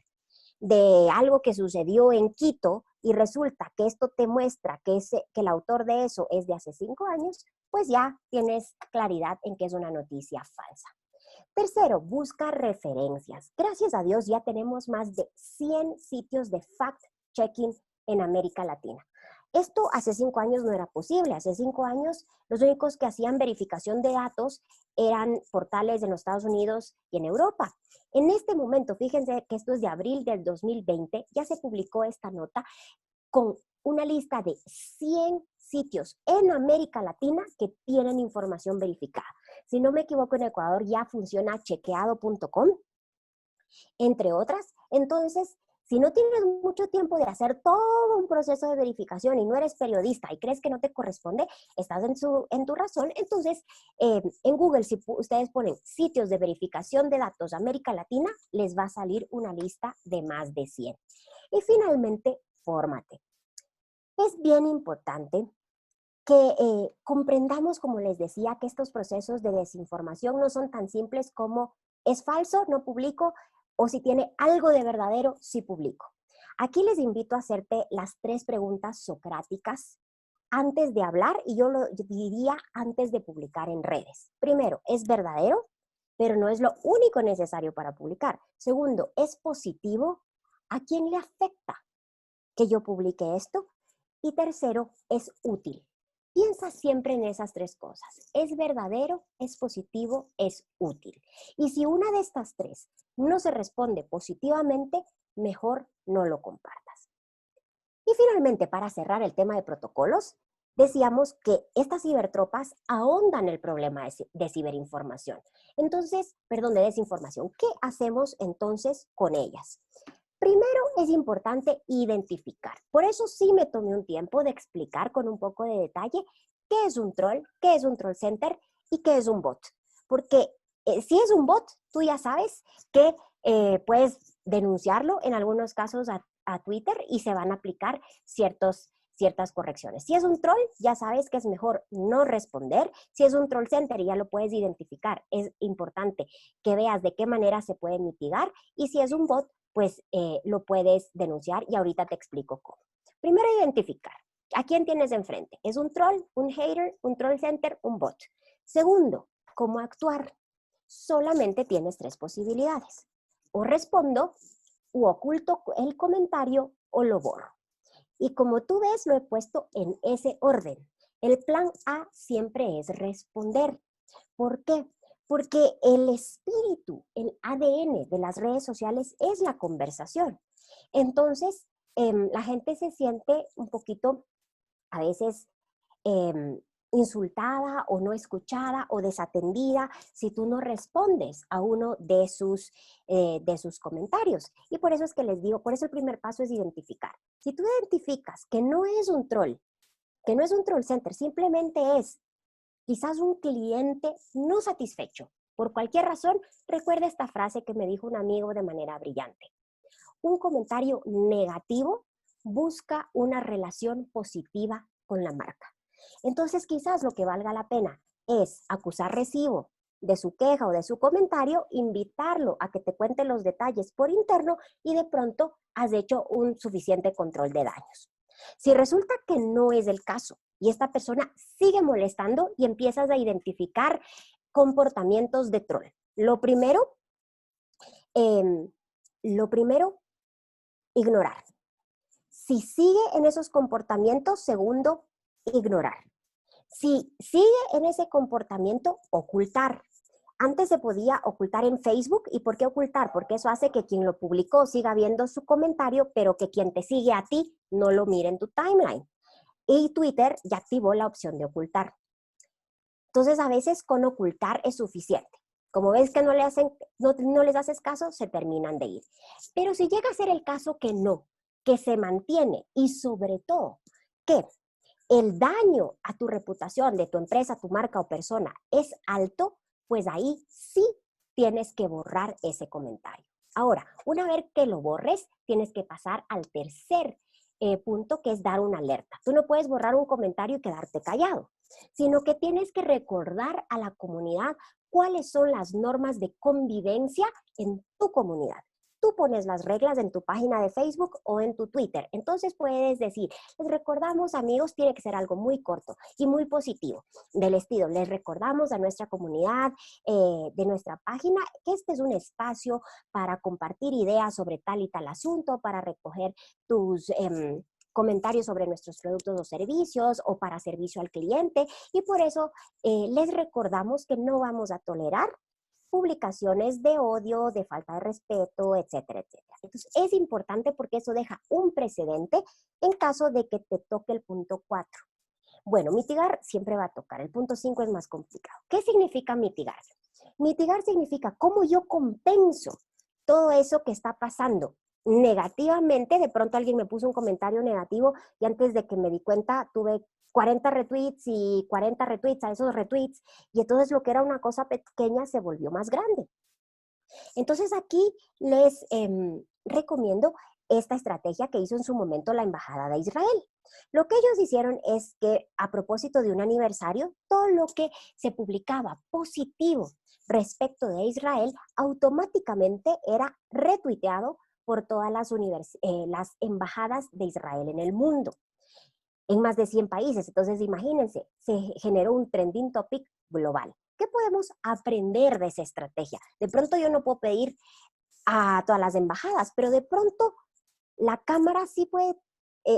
de algo que sucedió en Quito, y resulta que esto te muestra que el autor de eso es de hace 5 años, pues ya tienes claridad en que es una noticia falsa. Tercero, busca referencias. Gracias a Dios ya tenemos más de 100 sitios de fact-checking en América Latina. Esto hace 5 años no era posible. Hace 5 años los únicos que hacían verificación de datos eran portales en los Estados Unidos y en Europa. En este momento, fíjense que esto es de abril del 2020, ya se publicó esta nota con una lista de 100 sitios en América Latina que tienen información verificada. Si no me equivoco, en Ecuador ya funciona chequeado.com, entre otras. Entonces, Si no tienes mucho tiempo de hacer todo un proceso de verificación y no eres periodista y crees que no te corresponde, estás en tu razón. Entonces, en Google, si ustedes ponen sitios de verificación de datos América Latina, les va a salir una lista de más de 100. Y finalmente, fórmate. Es bien importante que comprendamos, como les decía, que estos procesos de desinformación no son tan simples como es falso, no publico, o si tiene algo de verdadero, sí publico. Aquí les invito a hacerte las 3 preguntas socráticas antes de hablar, y yo lo diría antes de publicar en redes. Primero, ¿es verdadero? Pero no es lo único necesario para publicar. Segundo, ¿es positivo? ¿A quién le afecta que yo publique esto? Y tercero, ¿es útil? Piensa siempre en esas 3 cosas. ¿Es verdadero? ¿Es positivo? ¿Es útil? Y si una de estas 3 no se responde positivamente, mejor no lo compartas. Y finalmente, para cerrar el tema de protocolos, decíamos que estas cibertropas ahondan el problema de ciberinformación. Entonces, perdón, de desinformación. ¿Qué hacemos entonces con ellas? Primero es importante identificar. Por eso sí me tomé un tiempo de explicar con un poco de detalle qué es un troll, qué es un troll center y qué es un bot. Porque si es un bot, tú ya sabes que puedes denunciarlo en algunos casos a Twitter y se van a aplicar ciertas correcciones. Si es un troll, ya sabes que es mejor no responder. Si es un troll center, ya lo puedes identificar. Es importante que veas de qué manera se puede mitigar. Y si es un bot, pues lo puedes denunciar y ahorita te explico cómo. Primero, identificar. ¿A quién tienes enfrente? ¿Es un troll, un hater, un troll center, un bot? Segundo, ¿cómo actuar? Solamente tienes 3 posibilidades. O respondo, o oculto el comentario, o lo borro. Y como tú ves, lo he puesto en ese orden. El plan A siempre es responder. ¿Por qué? Porque el espíritu, el ADN de las redes sociales es la conversación. Entonces, la gente se siente un poquito, a veces, insultada o no escuchada o desatendida si tú no respondes a uno de sus comentarios. Y por eso es que les digo, por eso el primer paso es identificar. Si tú identificas que no es un troll, que no es un troll center, simplemente es quizás un cliente no satisfecho. Por cualquier razón, recuerda esta frase que me dijo un amigo de manera brillante. Un comentario negativo busca una relación positiva con la marca. Entonces, quizás lo que valga la pena es acusar recibo de su queja o de su comentario, invitarlo a que te cuente los detalles por interno y de pronto has hecho un suficiente control de daños. Si resulta que no es el caso y esta persona sigue molestando y empiezas a identificar comportamientos de troll, lo primero, ignorar. Si sigue en esos comportamientos, segundo, ignorar. Si sigue en ese comportamiento, ocultar. Antes se podía ocultar en Facebook. ¿Y por qué ocultar? Porque eso hace que quien lo publicó siga viendo su comentario, pero que quien te sigue a ti no lo mire en tu timeline. Y Twitter ya activó la opción de ocultar. Entonces, a veces con ocultar es suficiente. Como ves que no les haces caso, se terminan de ir. Pero si llega a ser el caso que no, que se mantiene y sobre todo que el daño a tu reputación de tu empresa, tu marca o persona es alto, pues ahí sí tienes que borrar ese comentario. Ahora, una vez que lo borres, tienes que pasar al tercer punto, que es dar una alerta. Tú no puedes borrar un comentario y quedarte callado, sino que tienes que recordar a la comunidad cuáles son las normas de convivencia en tu comunidad. Tú pones las reglas en tu página de Facebook o en tu Twitter. Entonces puedes decir, les recordamos, amigos, tiene que ser algo muy corto y muy positivo, del estilo, les recordamos a nuestra comunidad de nuestra página que este es un espacio para compartir ideas sobre tal y tal asunto, para recoger tus comentarios sobre nuestros productos o servicios o para servicio al cliente, y por eso les recordamos que no vamos a tolerar publicaciones de odio, de falta de respeto, etcétera, etcétera. Entonces, es importante porque eso deja un precedente en caso de que te toque el punto 4. Bueno, mitigar siempre va a tocar. El punto 5 es más complicado. ¿Qué significa mitigar? Mitigar significa cómo yo compenso todo eso que está pasando negativamente, de pronto alguien me puso un comentario negativo y antes de que me di cuenta tuve 40 retweets y 40 retweets a esos retweets, y entonces lo que era una cosa pequeña se volvió más grande. Entonces aquí les recomiendo esta estrategia que hizo en su momento la Embajada de Israel. Lo que ellos hicieron es que a propósito de un aniversario, todo lo que se publicaba positivo respecto de Israel automáticamente era retuiteado por todas las embajadas de Israel en el mundo, en más de 100 países. Entonces, imagínense, se generó un trending topic global. ¿Qué podemos aprender de esa estrategia? De pronto yo no puedo pedir a todas las embajadas, pero de pronto la Cámara sí puede,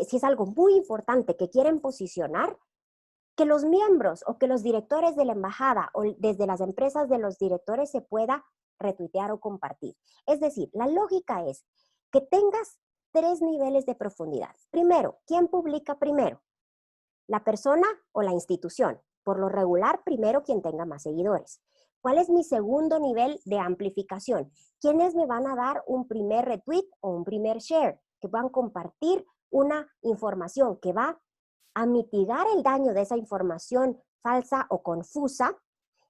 si es algo muy importante que quieren posicionar, que los miembros o que los directores de la embajada o desde las empresas de los directores se pueda retuitear o compartir. Es decir, la lógica es que tengas 3 niveles de profundidad. Primero, ¿quién publica primero? ¿La persona o la institución? Por lo regular, primero quien tenga más seguidores. ¿Cuál es mi segundo nivel de amplificación? ¿Quiénes me van a dar un primer retweet o un primer share? Que puedan compartir una información que va a mitigar el daño de esa información falsa o confusa.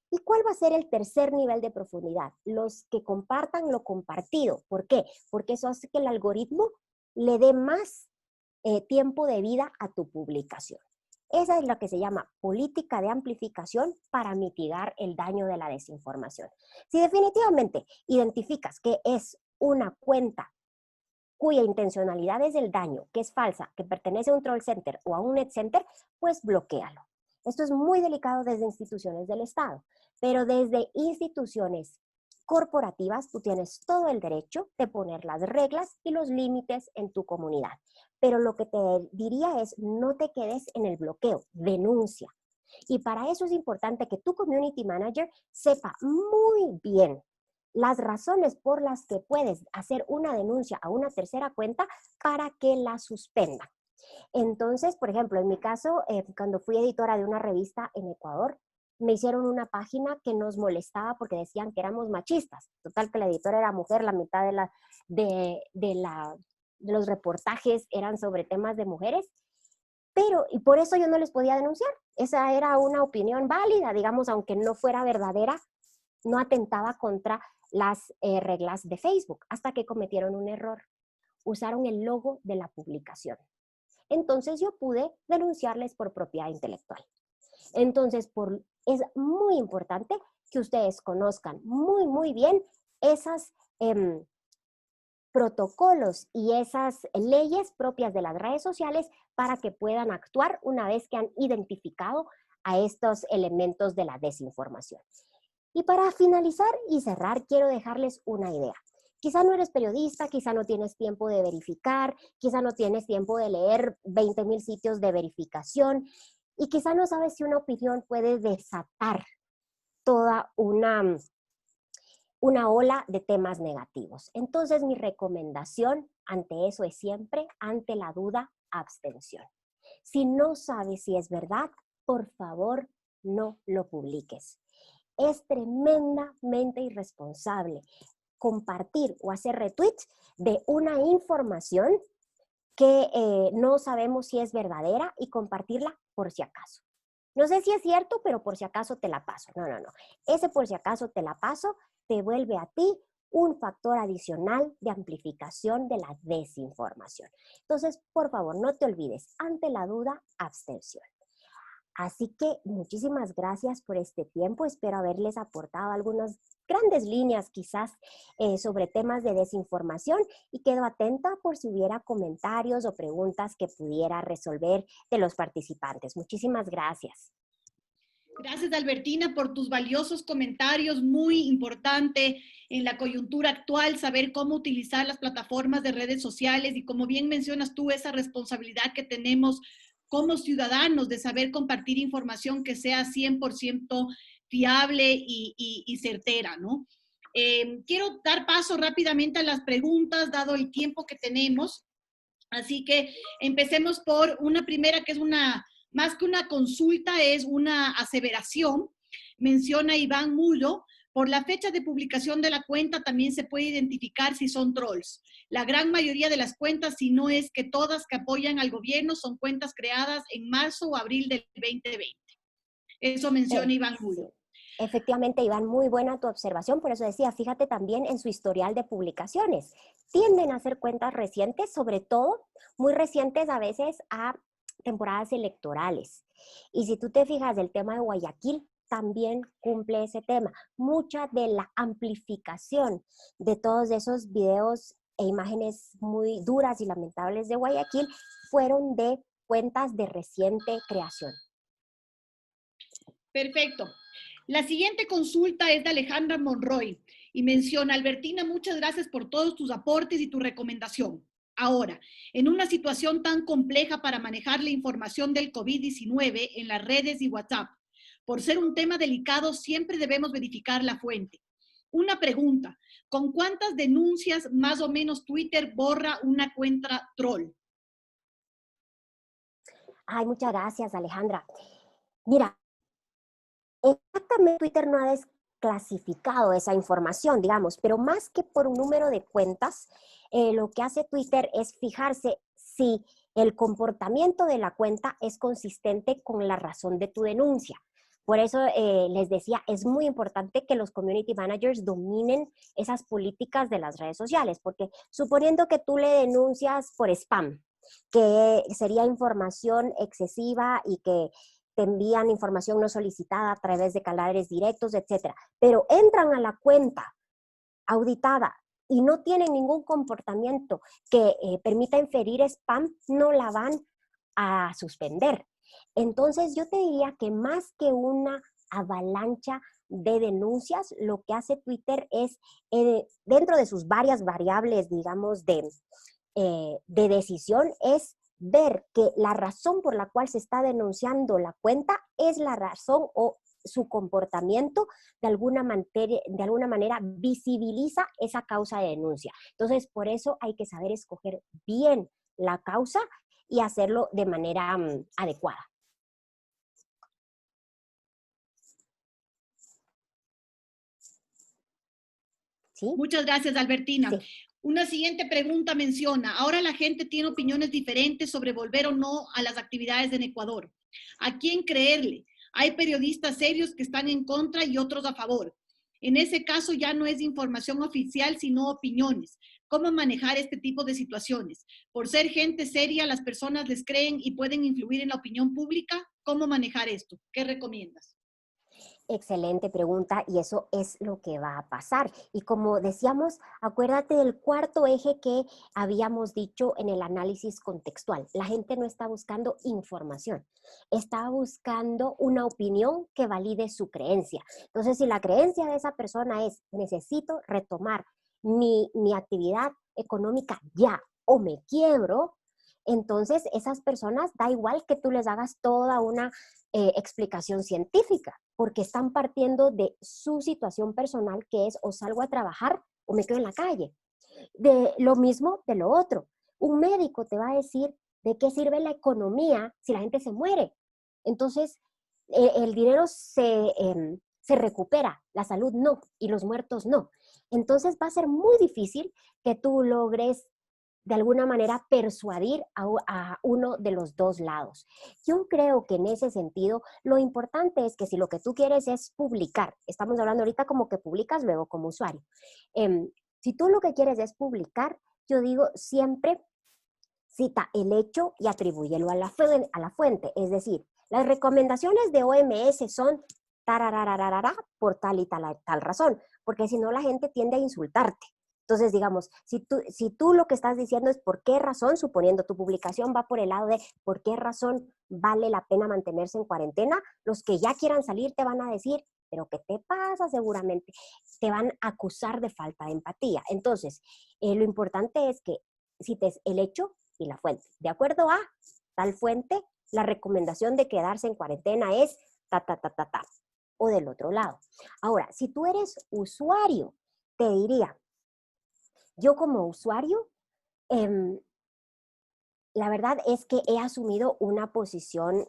¿Y cuál va a ser el tercer nivel de profundidad? Los que compartan lo compartido. ¿Por qué? Porque eso hace que el algoritmo le dé más tiempo de vida a tu publicación. Esa es lo que se llama política de amplificación para mitigar el daño de la desinformación. Si definitivamente identificas que es una cuenta cuya intencionalidad es el daño, que es falsa, que pertenece a un troll center o a un net center, pues bloquéalo. Esto es muy delicado desde instituciones del Estado, pero desde instituciones corporativas tú tienes todo el derecho de poner las reglas y los límites en tu comunidad. Pero lo que te diría es no te quedes en el bloqueo, denuncia. Y para eso es importante que tu community manager sepa muy bien las razones por las que puedes hacer una denuncia a una tercera cuenta para que la suspendan. Entonces, por ejemplo, en mi caso, cuando fui editora de una revista en Ecuador, me hicieron una página que nos molestaba porque decían que éramos machistas. Total, que la editora era mujer, la mitad de los reportajes eran sobre temas de mujeres, pero, y por eso yo no les podía denunciar. Esa era una opinión válida, digamos, aunque no fuera verdadera, no atentaba contra las reglas de Facebook, hasta que cometieron un error. Usaron el logo de la publicación. Entonces yo pude denunciarles por propiedad intelectual. Entonces, es muy importante que ustedes conozcan muy bien esos protocolos y esas leyes propias de las redes sociales para que puedan actuar una vez que han identificado a estos elementos de la desinformación. Y para finalizar y cerrar, quiero dejarles una idea. Quizá no eres periodista, quizá no tienes tiempo de verificar, quizá no tienes tiempo de leer 20,000 sitios de verificación y quizá no sabes si una opinión puede desatar toda una ola de temas negativos. Entonces, mi recomendación ante eso es siempre, ante la duda, abstención. Si no sabes si es verdad, por favor, no lo publiques. Es tremendamente irresponsable compartir o hacer retweets de una información que no sabemos si es verdadera y compartirla por si acaso. No sé si es cierto, pero por si acaso te la paso. No. Ese por si acaso te la paso te vuelve a ti un factor adicional de amplificación de la desinformación. Entonces, por favor, no te olvides, ante la duda, abstención. Así que muchísimas gracias por este tiempo. Espero haberles aportado algunas grandes líneas quizás sobre temas de desinformación y quedo atenta por si hubiera comentarios o preguntas que pudiera resolver de los participantes. Muchísimas gracias. Gracias, Albertina, por tus valiosos comentarios. Muy importante en la coyuntura actual saber cómo utilizar las plataformas de redes sociales y, como bien mencionas tú, esa responsabilidad que tenemos como ciudadanos de saber compartir información que sea 100% fiable y certera, ¿no? Quiero dar paso rápidamente a las preguntas, dado el tiempo que tenemos. Así que empecemos por una primera que es más que una consulta, es una aseveración. Menciona Iván Mullo, Por la fecha de publicación de la cuenta también se puede identificar si son trolls. La gran mayoría de las cuentas, si no es que todas que apoyan al gobierno, son cuentas creadas en marzo o abril del 2020. Eso menciona Iván Sí. Rulo. Efectivamente, Iván, muy buena tu observación, por eso decía, fíjate también en su historial de publicaciones. Tienden a ser cuentas recientes, sobre todo muy recientes a veces a temporadas electorales. Y si tú te fijas del tema de Guayaquil, también cumple ese tema. Mucha de la amplificación de todos esos videos e imágenes muy duras y lamentables de Guayaquil fueron de cuentas de reciente creación. Perfecto. La siguiente consulta es de Alejandra Monroy y menciona, Albertina, muchas gracias por todos tus aportes y tu recomendación. Ahora, en una situación tan compleja para manejar la información del COVID-19 en las redes y WhatsApp, por ser un tema delicado, siempre debemos verificar la fuente. Una pregunta, ¿con cuántas denuncias más o menos Twitter borra una cuenta troll? Ay, muchas gracias, Alejandra. Mira, exactamente Twitter no ha desclasificado esa información, digamos, pero más que por un número de cuentas, lo que hace Twitter es fijarse si el comportamiento de la cuenta es consistente con la razón de tu denuncia. Por eso les decía, es muy importante que los community managers dominen esas políticas de las redes sociales, porque suponiendo que tú le denuncias por spam, que sería información excesiva y que te envían información no solicitada a través de canales directos, etcétera, pero entran a la cuenta auditada y no tienen ningún comportamiento que permita inferir spam, no la van a suspender. Entonces yo te diría que más que una avalancha de denuncias, lo que hace Twitter es, dentro de sus varias variables, digamos, de decisión, es ver que la razón por la cual se está denunciando la cuenta es la razón o su comportamiento de alguna manera visibiliza esa causa de denuncia. Entonces, por eso hay que saber escoger bien la causa y hacerlo de manera adecuada. ¿Sí? Muchas gracias, Albertina. Sí. Una siguiente pregunta menciona, ahora la gente tiene opiniones diferentes sobre volver o no a las actividades en Ecuador. ¿A quién creerle? Hay periodistas serios que están en contra y otros a favor. En ese caso ya no es información oficial, sino opiniones. ¿Cómo manejar este tipo de situaciones? Por ser gente seria, las personas les creen y pueden influir en la opinión pública. ¿Cómo manejar esto? ¿Qué recomiendas? Excelente pregunta y eso es lo que va a pasar. Y como decíamos, acuérdate del cuarto eje que habíamos dicho en el análisis contextual. La gente no está buscando información, está buscando una opinión que valide su creencia. Entonces, si la creencia de esa persona es necesito retomar mi actividad económica ya o me quiebro, entonces esas personas da igual que tú les hagas toda una explicación científica, porque están partiendo de su situación personal, que es o salgo a trabajar o me quedo en la calle. De lo mismo de lo otro. Un médico te va a decir de qué sirve la economía si la gente se muere. Entonces, el dinero se recupera, la salud no, y los muertos no. Entonces va a ser muy difícil que tú logres de alguna manera persuadir a uno de los dos lados. Yo creo que en ese sentido lo importante es que si lo que tú quieres es publicar, estamos hablando ahorita como que publicas luego como usuario, si tú lo que quieres es publicar, yo digo siempre cita el hecho y atribúyelo a la fuente, es decir, las recomendaciones de OMS son tararararara por tal y tal razón, porque si no la gente tiende a insultarte. Entonces, digamos, si tú lo que estás diciendo es por qué razón, suponiendo tu publicación va por el lado de por qué razón vale la pena mantenerse en cuarentena, los que ya quieran salir te van a decir, pero ¿qué te pasa? Seguramente te van a acusar de falta de empatía. Entonces, lo importante es que cites el hecho y la fuente. De acuerdo a tal fuente, la recomendación de quedarse en cuarentena es ta. O del otro lado. Ahora, si tú eres usuario, te diría, yo como usuario, la verdad es que he asumido una posición,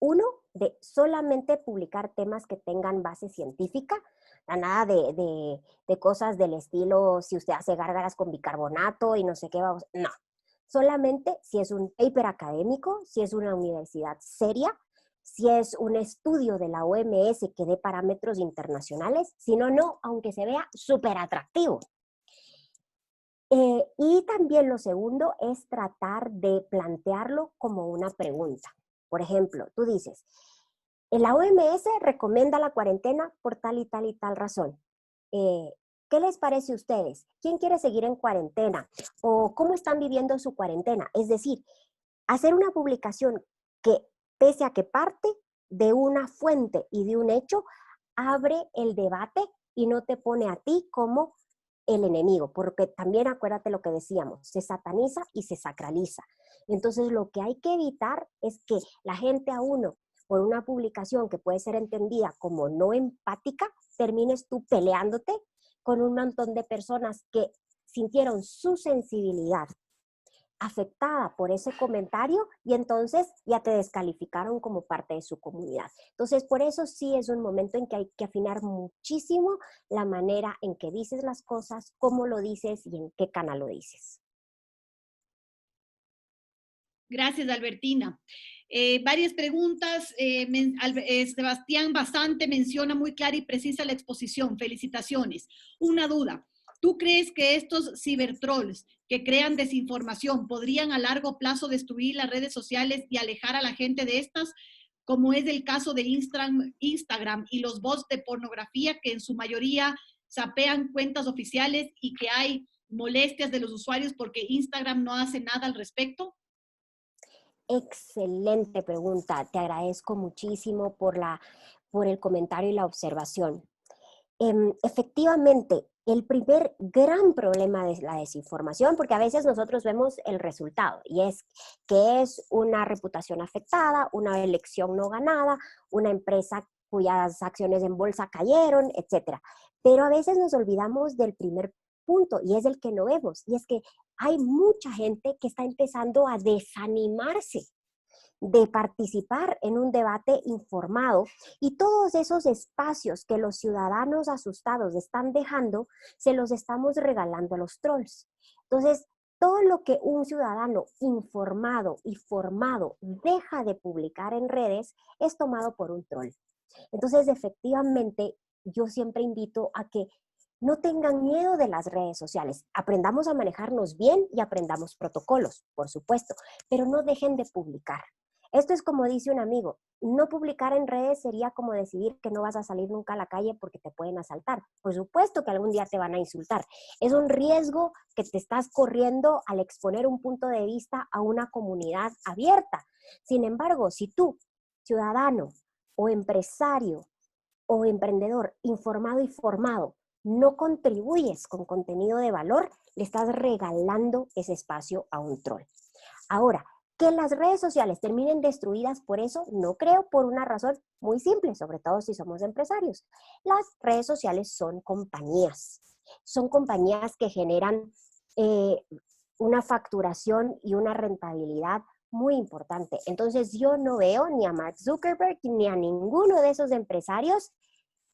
uno, de solamente publicar temas que tengan base científica, Nada de cosas del estilo, si usted hace gárgaras con bicarbonato y no sé qué, vamos, no. Solamente si es un paper académico, si es una universidad seria, si es un estudio de la OMS que dé parámetros internacionales, si no, no, aunque se vea súper atractivo. Y también lo segundo es tratar de plantearlo como una pregunta. Por ejemplo, tú dices, la OMS recomienda la cuarentena por tal y tal y tal razón. ¿Qué les parece a ustedes? ¿Quién quiere seguir en cuarentena? ¿O cómo están viviendo su cuarentena? Es decir, hacer una publicación que, pese a que parte de una fuente y de un hecho, abre el debate y no te pone a ti como el enemigo, porque también acuérdate lo que decíamos, se sataniza y se sacraliza. Entonces lo que hay que evitar es que la gente a uno, por una publicación que puede ser entendida como no empática, termines tú peleándote con un montón de personas que sintieron su sensibilidad afectada por ese comentario y entonces ya te descalificaron como parte de su comunidad. Entonces, por eso sí es un momento en que hay que afinar muchísimo la manera en que dices las cosas, cómo lo dices y en qué canal lo dices. Gracias, Albertina. Varias preguntas. Sebastián Basante menciona muy clara y precisa la exposición. Felicitaciones. Una duda. ¿Tú crees que estos cibertrolls que crean desinformación podrían a largo plazo destruir las redes sociales y alejar a la gente de estas, como es el caso de Instagram y los bots de pornografía que en su mayoría sapean cuentas oficiales y que hay molestias de los usuarios porque Instagram no hace nada al respecto? Excelente pregunta. Te agradezco muchísimo por el comentario y la observación. Efectivamente, el primer gran problema de la desinformación, porque a veces nosotros vemos el resultado, y es que es una reputación afectada, una elección no ganada, una empresa cuyas acciones en bolsa cayeron, etcétera. Pero a veces nos olvidamos del primer punto, y es el que no vemos, y es que hay mucha gente que está empezando a desanimarse de participar en un debate informado y todos esos espacios que los ciudadanos asustados están dejando, se los estamos regalando a los trolls. Entonces, todo lo que un ciudadano informado y formado deja de publicar en redes es tomado por un troll. Entonces, efectivamente, yo siempre invito a que no tengan miedo de las redes sociales. Aprendamos a manejarnos bien y aprendamos protocolos, por supuesto, pero no dejen de publicar. Esto es como dice un amigo, no publicar en redes sería como decidir que no vas a salir nunca a la calle porque te pueden asaltar. Por supuesto que algún día te van a insultar. Es un riesgo que te estás corriendo al exponer un punto de vista a una comunidad abierta. Sin embargo, si tú, ciudadano o empresario o emprendedor informado y formado, no contribuyes con contenido de valor, le estás regalando ese espacio a un troll. Ahora, que las redes sociales terminen destruidas por eso, no creo, por una razón muy simple, sobre todo si somos empresarios. Las redes sociales son compañías que generan una facturación y una rentabilidad muy importante. Entonces yo no veo ni a Mark Zuckerberg ni a ninguno de esos empresarios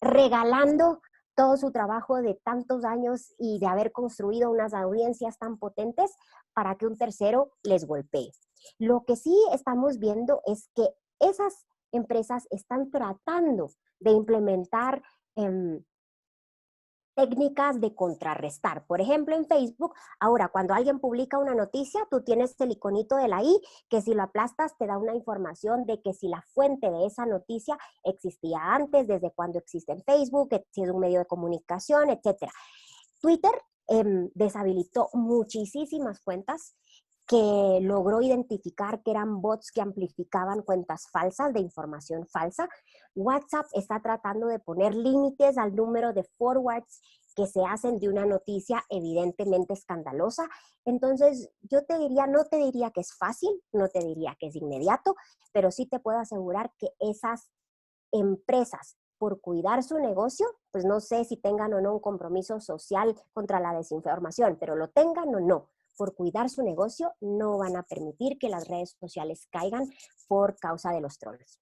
regalando todo su trabajo de tantos años y de haber construido unas audiencias tan potentes para que un tercero les golpee. Lo que sí estamos viendo es que esas empresas están tratando de implementar técnicas de contrarrestar. Por ejemplo, en Facebook, ahora cuando alguien publica una noticia, tú tienes el iconito de la i, que si lo aplastas te da una información de que si la fuente de esa noticia existía antes, desde cuando existe en Facebook, si es un medio de comunicación, etc. Twitter deshabilitó muchísimas cuentas que logró identificar que eran bots que amplificaban cuentas falsas de información falsa. WhatsApp está tratando de poner límites al número de forwards que se hacen de una noticia evidentemente escandalosa. Entonces, yo te diría, no te diría que es fácil, no te diría que es inmediato, pero sí te puedo asegurar que esas empresas, por cuidar su negocio, pues no sé si tengan o no un compromiso social contra la desinformación, pero lo tengan o no, por cuidar su negocio, no van a permitir que las redes sociales caigan por causa de los trolls.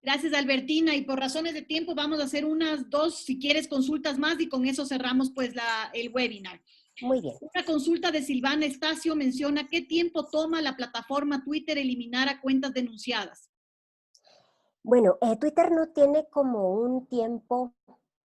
Gracias, Albertina. Y por razones de tiempo vamos a hacer unas 2, si quieres, consultas más y con eso cerramos pues el webinar. Muy bien. Una consulta de Silvana Estacio menciona ¿qué tiempo toma la plataforma Twitter eliminar a cuentas denunciadas? Bueno, Twitter no tiene como un tiempo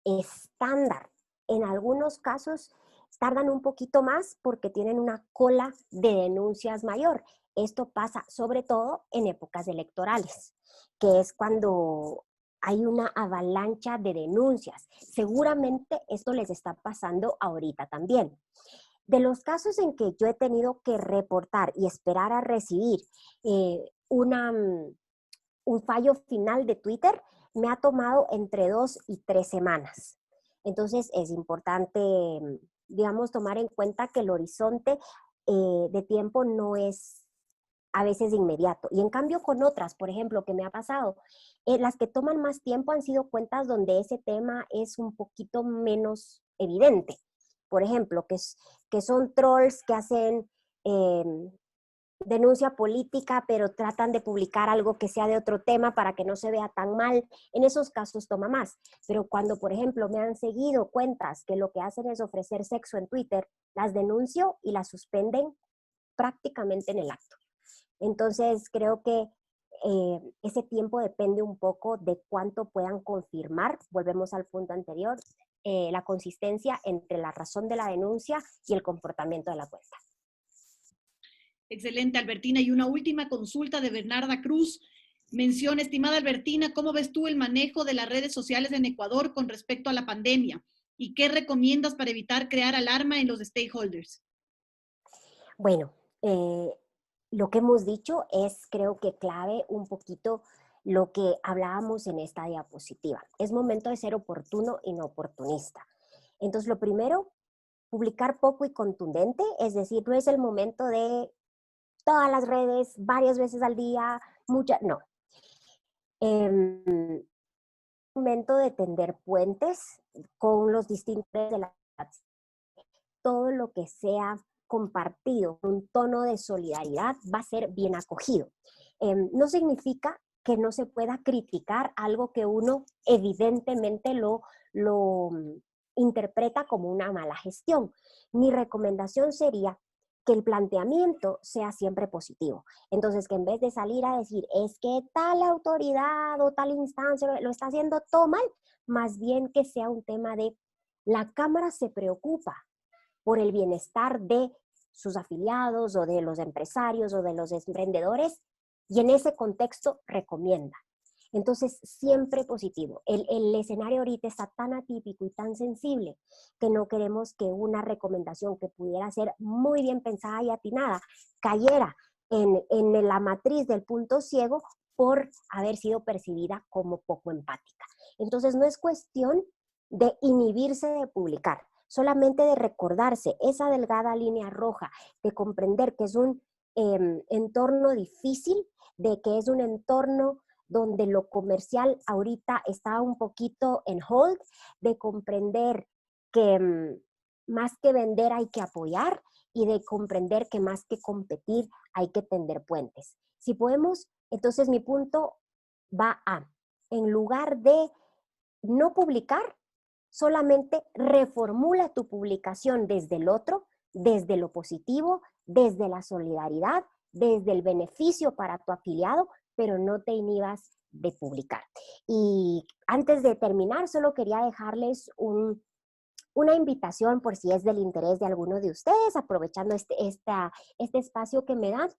estándar. En algunos casos tardan un poquito más porque tienen una cola de denuncias mayor. Esto pasa sobre todo en épocas electorales, que es cuando hay una avalancha de denuncias. Seguramente esto les está pasando ahorita también. De los casos en que yo he tenido que reportar y esperar a recibir un fallo final de Twitter, me ha tomado entre 2 y 3 semanas. Entonces es importante, digamos, tomar en cuenta que el horizonte de tiempo no es a veces inmediato. Y en cambio con otras, por ejemplo, que me ha pasado, las que toman más tiempo han sido cuentas donde ese tema es un poquito menos evidente. Por ejemplo, que son trolls que hacen denuncia política, pero tratan de publicar algo que sea de otro tema para que no se vea tan mal. En esos casos toma más. Pero cuando, por ejemplo, me han seguido cuentas que lo que hacen es ofrecer sexo en Twitter, las denuncio y las suspenden prácticamente en el acto. Entonces, creo que ese tiempo depende un poco de cuánto puedan confirmar, volvemos al punto anterior, la consistencia entre la razón de la denuncia y el comportamiento de la cuenta. Excelente, Albertina. Y una última consulta de Bernarda Cruz. Menciona, estimada Albertina, ¿cómo ves tú el manejo de las redes sociales en Ecuador con respecto a la pandemia? ¿Y qué recomiendas para evitar crear alarma en los stakeholders? Bueno, lo que hemos dicho es, creo que clave un poquito lo que hablábamos en esta diapositiva. Es momento de ser oportuno y no oportunista. Entonces, lo primero, publicar poco y contundente, es decir, no es el momento de todas las redes, varias veces al día, no. Momento de tender puentes con los distintos de la todo lo que sea compartido, un tono de solidaridad va a ser bien acogido. No significa que no se pueda criticar algo que uno evidentemente lo interpreta como una mala gestión. Mi recomendación sería que el planteamiento sea siempre positivo. Entonces, que en vez de salir a decir, es que tal autoridad o tal instancia lo está haciendo todo mal, más bien que sea un tema de la Cámara se preocupa por el bienestar de sus afiliados o de los empresarios o de los emprendedores y en ese contexto recomienda. Entonces, siempre positivo. El escenario ahorita está tan atípico y tan sensible que no queremos que una recomendación que pudiera ser muy bien pensada y atinada cayera en la matriz del punto ciego por haber sido percibida como poco empática. Entonces, no es cuestión de inhibirse de publicar, solamente de recordarse esa delgada línea roja, de comprender que es un entorno difícil, de que es un entorno donde lo comercial ahorita está un poquito en hold, de comprender que más que vender hay que apoyar y de comprender que más que competir hay que tender puentes. Si podemos, entonces mi punto va a, en lugar de no publicar, solamente reformula tu publicación desde el otro, desde lo positivo, desde la solidaridad, desde el beneficio para tu afiliado, pero no te inhibas de publicar. Y antes de terminar, solo quería dejarles una invitación por si es del interés de alguno de ustedes, aprovechando este espacio que me dan.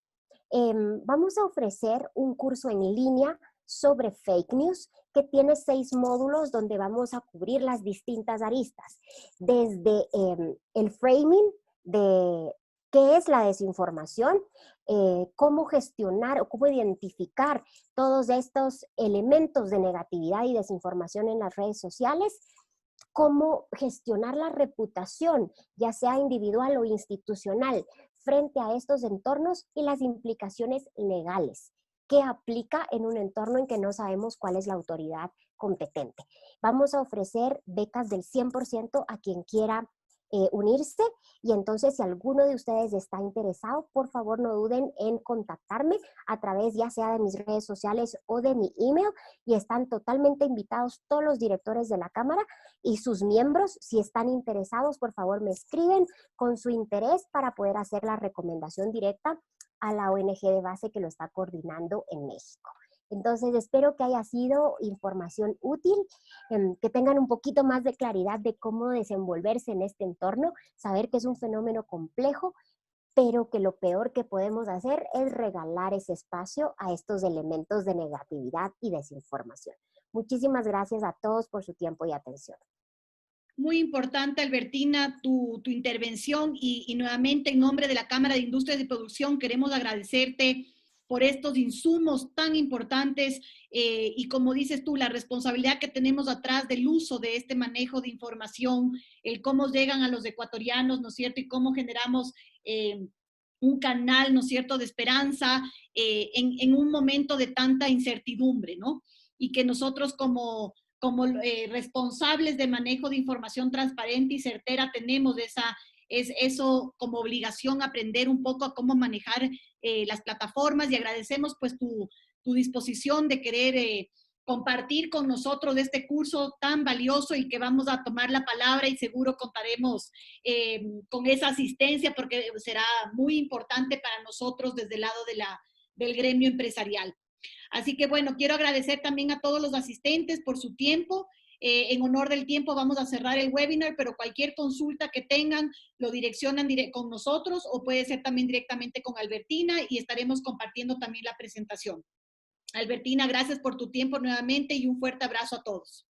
Vamos a ofrecer un curso en línea sobre fake news que tiene 6 módulos donde vamos a cubrir las distintas aristas, desde el framing de qué es la desinformación, cómo gestionar o cómo identificar todos estos elementos de negatividad y desinformación en las redes sociales, cómo gestionar la reputación, ya sea individual o institucional, frente a estos entornos y las implicaciones legales que aplica en un entorno en que no sabemos cuál es la autoridad competente. Vamos a ofrecer becas del 100% a quien quiera unirse. Y entonces, si alguno de ustedes está interesado, por favor no duden en contactarme a través ya sea de mis redes sociales o de mi email, y están totalmente invitados todos los directores de la Cámara y sus miembros. Si están interesados, por favor me escriben con su interés para poder hacer la recomendación directa a la ONG de base que lo está coordinando en México. Entonces, espero que haya sido información útil, que tengan un poquito más de claridad de cómo desenvolverse en este entorno, saber que es un fenómeno complejo, pero que lo peor que podemos hacer es regalar ese espacio a estos elementos de negatividad y desinformación. Muchísimas gracias a todos por su tiempo y atención. Muy importante, Albertina, tu intervención y nuevamente en nombre de la Cámara de Industrias y Producción queremos agradecerte por estos insumos tan importantes y como dices tú, la responsabilidad que tenemos atrás del uso de este manejo de información, el cómo llegan a los ecuatorianos, ¿no es cierto? Y cómo generamos un canal, ¿no es cierto?, de esperanza en un momento de tanta incertidumbre, ¿no? Y que nosotros como responsables de manejo de información transparente y certera tenemos eso como obligación, aprender un poco a cómo manejar las plataformas, y agradecemos pues tu disposición de querer compartir con nosotros este curso tan valioso y que vamos a tomar la palabra y seguro contaremos con esa asistencia porque será muy importante para nosotros desde el lado del gremio empresarial. Así que bueno, quiero agradecer también a todos los asistentes por su tiempo. En honor del tiempo vamos a cerrar el webinar, pero cualquier consulta que tengan lo direccionan con nosotros o puede ser también directamente con Albertina y estaremos compartiendo también la presentación. Albertina, gracias por tu tiempo nuevamente y un fuerte abrazo a todos.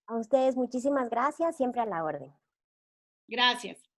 A ustedes muchísimas gracias, siempre a la orden. Gracias.